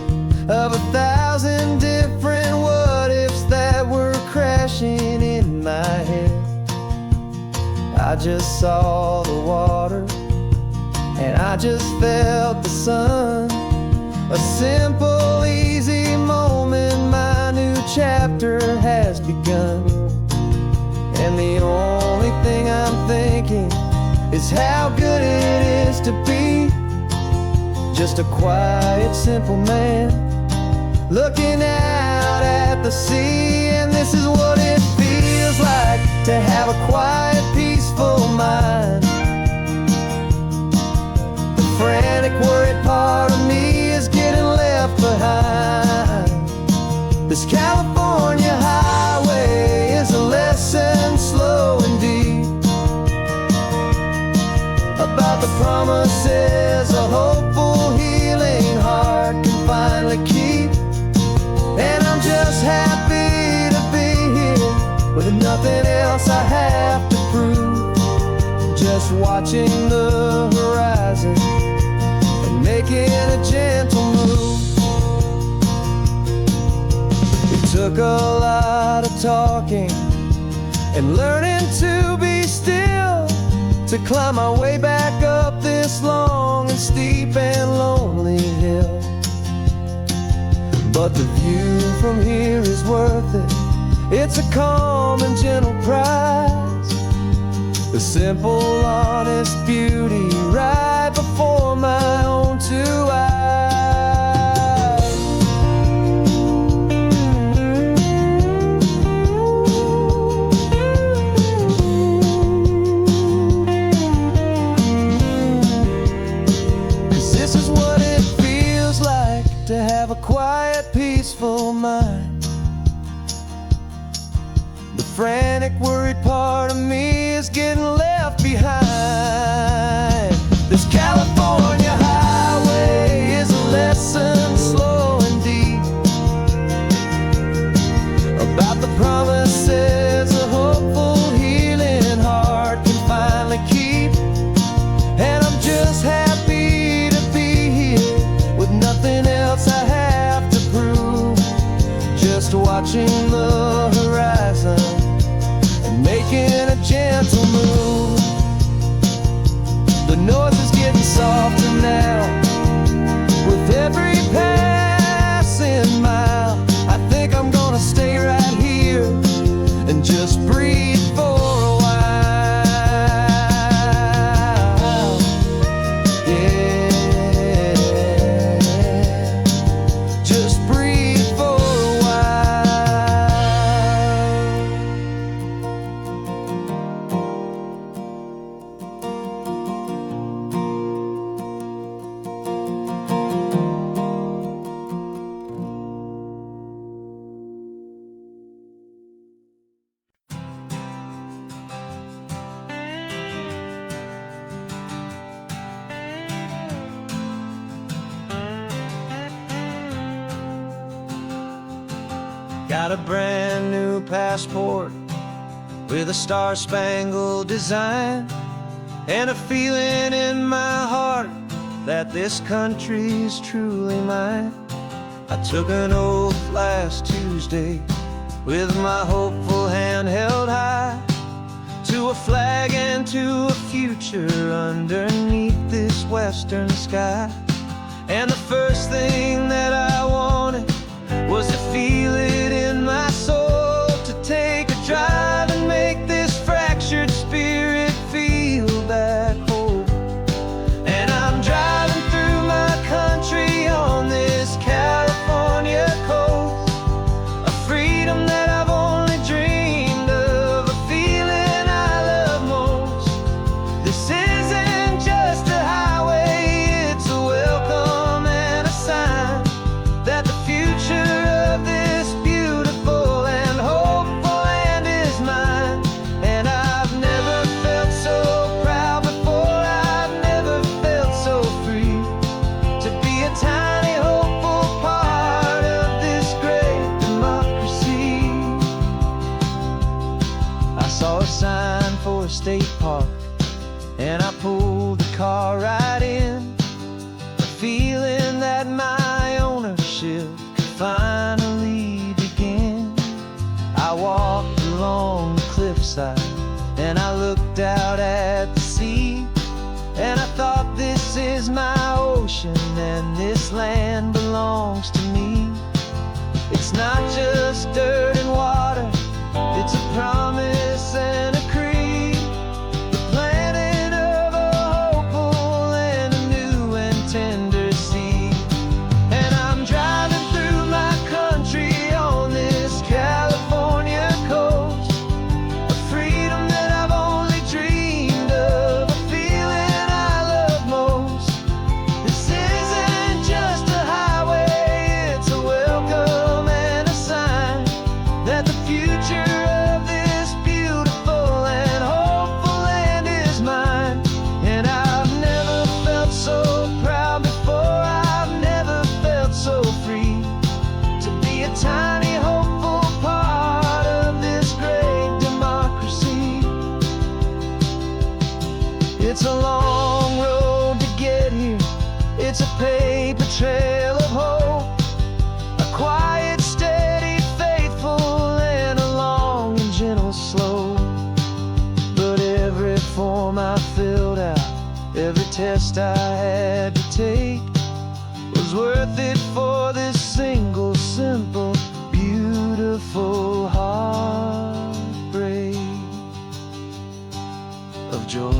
of 1,000 different what-ifs that were crashing in my head. I just saw the water, and I just felt the sun, a simple, easy moment, my new chapter has begun. And the only thing I'm thinking is how good it is to be just a quiet, simple man looking out at the sea. And this is what it feels like to have a quiet, peaceful mind. The frantic, worried part of me is getting left behind. This watching the horizon and making a gentle move. It took a lot of talking and learning to be still to climb my way back up this long and steep and lonely hill. But the view from here is worth it. It's a calm and gentle prize, the simple, honest beauty right before my own two eyes. 'Cause this is what it feels like to have a quiet, peaceful mind. The frantic, worried part of me is getting left behind. This California highway is a lesson slow and deep about the promises a hopeful, healing heart can finally keep. And I'm just happy to be here with nothing else I have to prove, just watching the horizon and making a gentle move. The noise is getting softer now with every passing mile. I think I'm gonna stay right here and just breathe for a while. Yeah, just breathe for a while. Got a brand new passport with a star-spangled design, and a feeling in my heart that this country's truly mine. I took an oath last Tuesday with my hopeful hand held high to a flag and to a future underneath this western sky. And the first thing that I wanted was to feel it in my soul, to take a drive and make this fractured spirit feel back home. And I'm driving through my country on this California coast, a freedom that I've only dreamed of, a feeling I love most. This isn't just a highway, it's a welcome and a sign that the future of this beautiful and hopeful land is mine. And I've never felt so proud before, I've never felt so free to be a tiny hopeful part of this great democracy. I saw a sign for a state park and I pulled the car right in, a feeling that my ownership could finally begin. I walked along the cliffside and I looked out at the sea, and I thought, this is my ocean and this land belongs to me. It's not just dirt and water, it's a promise and a creed, the planting of a hopeful and a new and tender seed. And I'm driving through my country on this California coast, a freedom that I've only dreamed of, a feeling I love most. This isn't just a highway, it's a welcome and a sign keep a trail of hope, a quiet, steady, faithful, and a long and gentle slow. But every form I filled out, every test I had to take, was worth it for this single, simple, beautiful heartbreak of joy.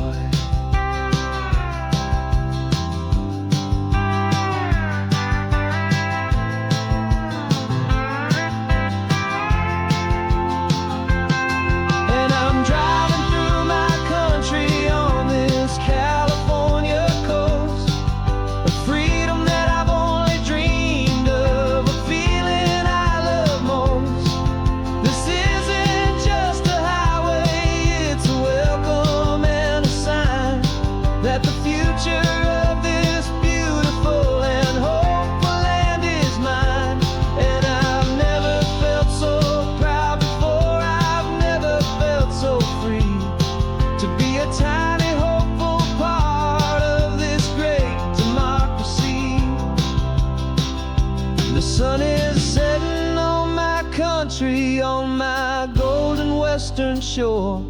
On my golden western shore,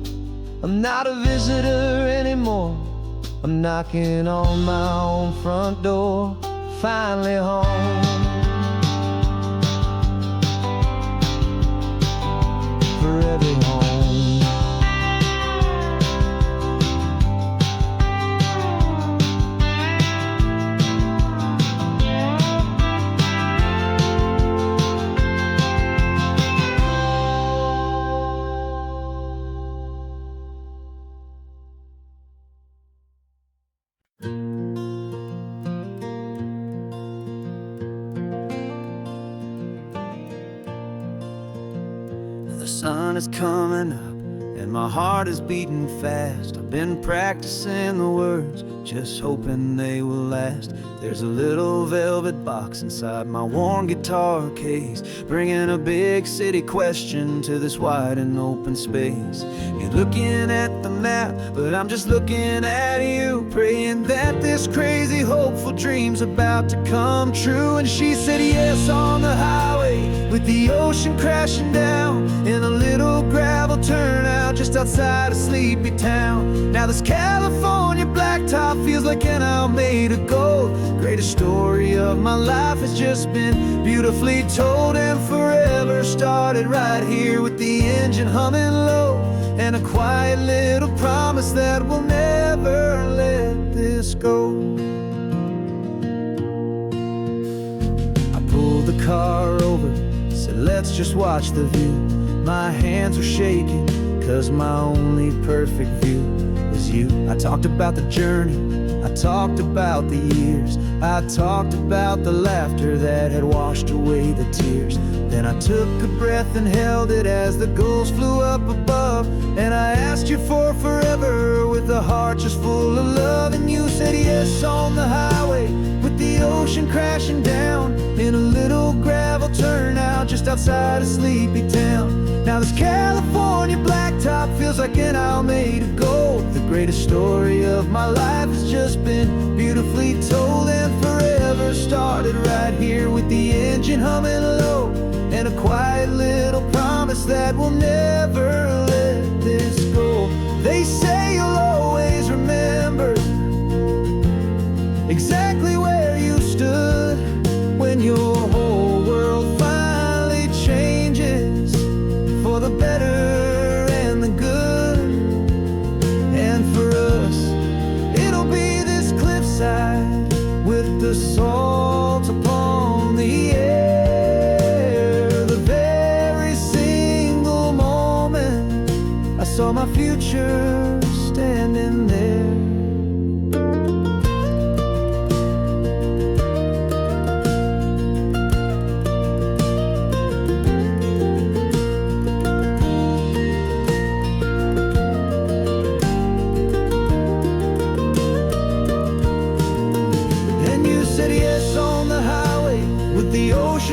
I'm not a visitor anymore. I'm knocking on my own front door, finally home. Forever home. The sun is coming up and my heart is beating fast. I've been practicing the words, just hoping they will last. There's a little velvet box inside my worn guitar case, bringing a big city question to this wide and open space. You're looking at the map, but I'm just looking at you, praying that this crazy hopeful dream's about to come true. And she said yes on the highway, with the ocean crashing down in a little gravel turnout just outside a sleepy town. Now this California blacktop feels like an hour made of gold. Greatest story of my life has just been beautifully told, and forever started right here with the engine humming low, and a quiet little promise that we'll never let this go. I pulled the car over, said let's just watch the view. My hands were shaking, cause my only perfect view was you. I talked about the journey, I talked about the years, I talked about the laughter that had washed away the tears. Then I took a breath and held it as the gulls flew up above, and I asked you for forever with a heart just full of love. And you said yes on the highway, with the ocean crashing down in a little gravel turnout just outside a sleepy town. Now this California blacktop feels like an hour made of gold. The greatest story of my life has just been beautifully told, and forever started right here with the engine humming low, and a quiet little promise that we'll never let this go. They say you'll always remember exactly where you stood when your whole world finally changes for the better and the good. And for us, it'll be this cliffside with the salt upon the air. The very single moment I saw my future standing there.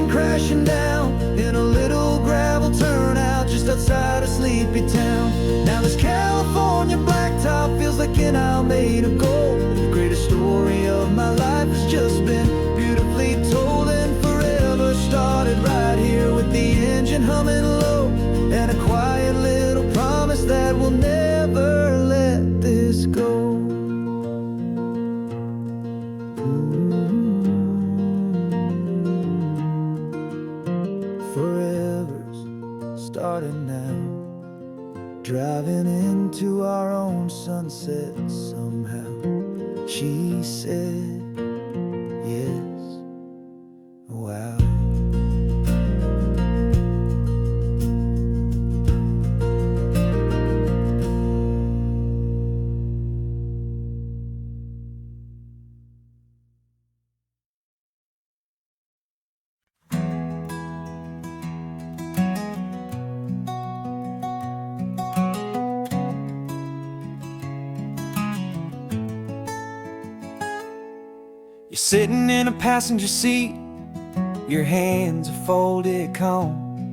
Crashing down in a little gravel turnout just outside a sleepy town. Now this California blacktop feels like an hour made of gold. The greatest story of my life has just been beautiful driving into our own sunset somehow. She said, yes, wow. You're sitting in a passenger seat, your hands are folded calm.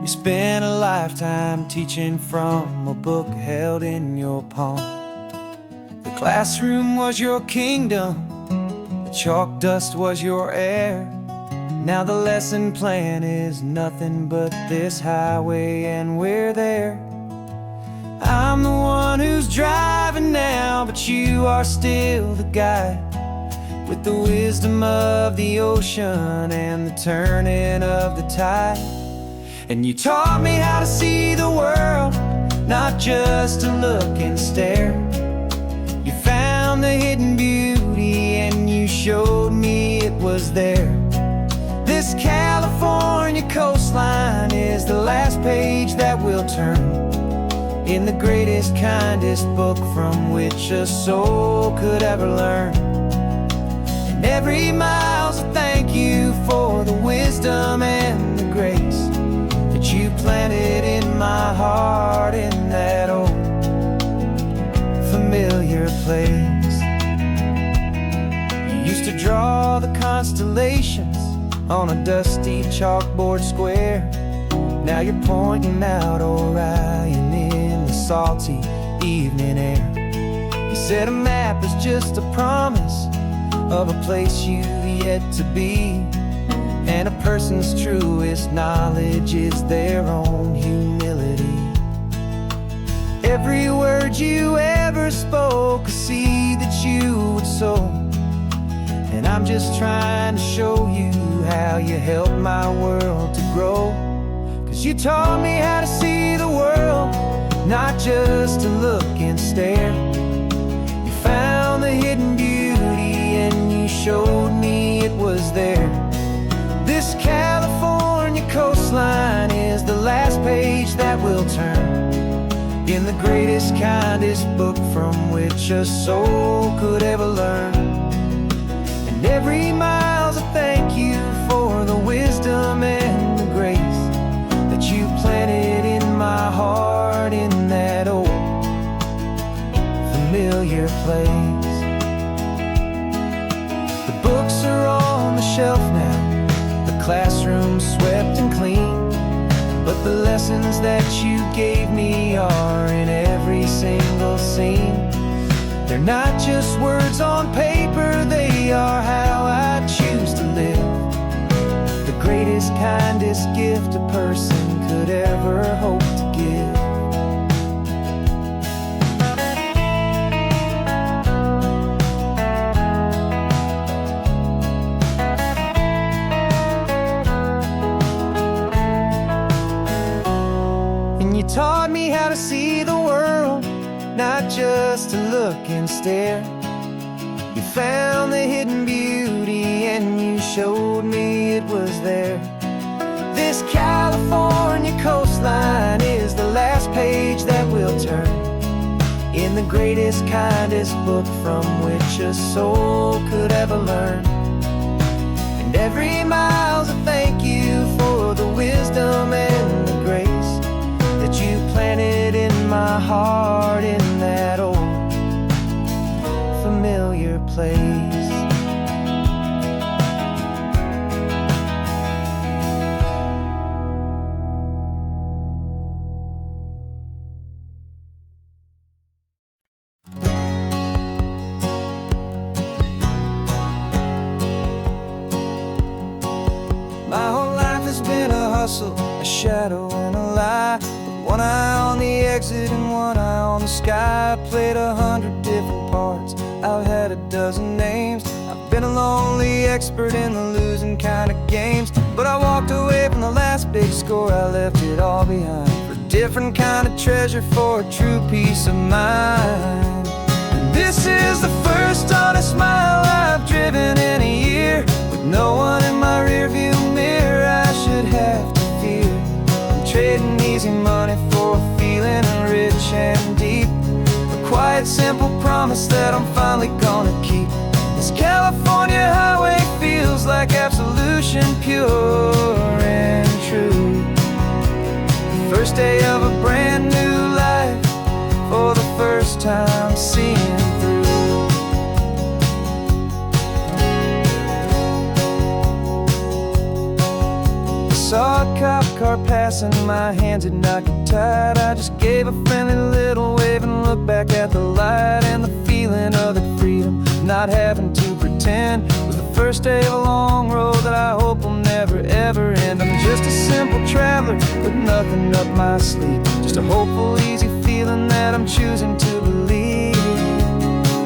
You spent a lifetime teaching from a book held in your palm. The classroom was your kingdom, the chalk dust was your air. Now the lesson plan is nothing but this highway and we're there. I'm the one who's driving now, but you are still the guide, with the wisdom of the ocean and the turning of the tide. And you taught me how to see the world, not just to look and stare. You found the hidden beauty and you showed me it was there. This California coastline is the last page that we'll turn in the greatest, kindest book from which a soul could ever learn. Every mile's a thank you for the wisdom and the grace that you planted in my heart in that old familiar place. You used to draw the constellations on a dusty chalkboard square. Now you're pointing out Orion in the salty evening air. You said a map is just a promise of a place you've yet to be, and a person's truest knowledge is their own humility. Every word you ever spoke, a seed that you would sow, and I'm just trying to show you how you helped my world to grow. 'Cause you taught me how to see the world, not just to look and stare. You found the hidden beauty and you showed me it was there. This California coastline is the last page that we'll turn in the greatest, kindest book from which a soul could ever learn. And every mile's a thank you for the wisdom and the grace that you planted in my heart in that old familiar place. Books are on the shelf now, the classroom's swept and clean, but the lessons that you gave me are in every single scene. They're not just words on paper, they are how I choose to live. The greatest, kindest gift a person could ever hope to give. Taught me how to see the world, not just to look and stare. You found the hidden beauty and you showed me it was there. This California coastline is the last page that we'll turn in the greatest, kindest book from which a soul could ever learn. And every mile's a thank you for the wisdom and the grace that you planted in my heart in that old familiar place. My whole life has been a hustle, a shadow and a lie. One eye on the exit and one eye on the sky. I played 100 different parts, I've had a dozen names. I've been a lonely expert in the losing kind of games, but I walked away from the last big score, I left it all behind for different different kind of treasure for a true peace of mind. And this is the first honest mile I've driven in a year, with no one in my rearview mirror I should have to fear. I'm trading easy money for a feeling rich and deep, a quiet, simple promise that I'm finally gonna keep. This California highway feels like absolution, pure and true. The first day of a brand new life, for the first time seeing through. Saw a cop car passing, my hands had not got tied. I just gave a friendly little wave and looked back at the light. And the feeling of that freedom, not having to pretend, was the first day of a long road that I hope will never ever end. I'm just a simple traveler with nothing up my sleeve, just a hopeful, easy feeling that I'm choosing to believe.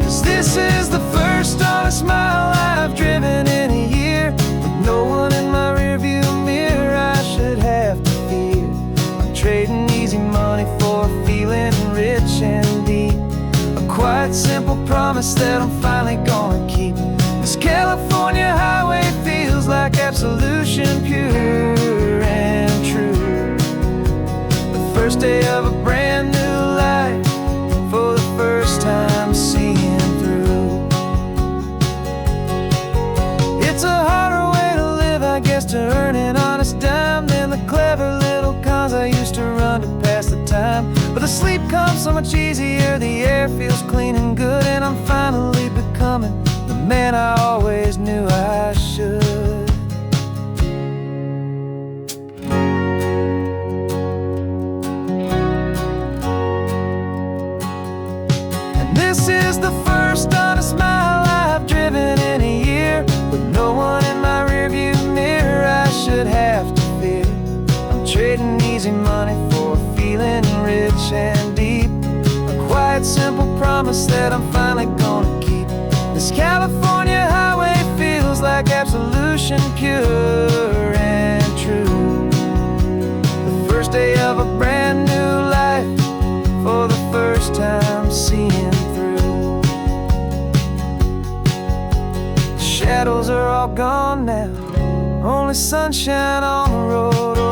'Cause this is the first honest mile I've driven in a year, with no one in my rearview mirror I should have to fear. I'm trading easy money for a feeling rich and deep, a quiet, simple promise that I'm finally gonna keep. This California highway feels like absolution, pure and true. The first day of a brand new life, for the first time seeing through. It's a harder way to live, I guess, to earn an honest dime than the clever little cons I used to run to pass the time. But the sleep comes so much easier, the air feels clean and good, and I'm finally becoming the man I always knew I should. And this is the first honest mile I've driven in a year, with no one in my rearview mirror I should have to fear. I'm trading easy money for a feeling rich and deep, a quiet, simple promise that I'm finally gonna keep. This California highway feels like absolution, pure and true. The first day of a brand new life, for the first time seeing through. The shadows are all gone now, only sunshine on the road.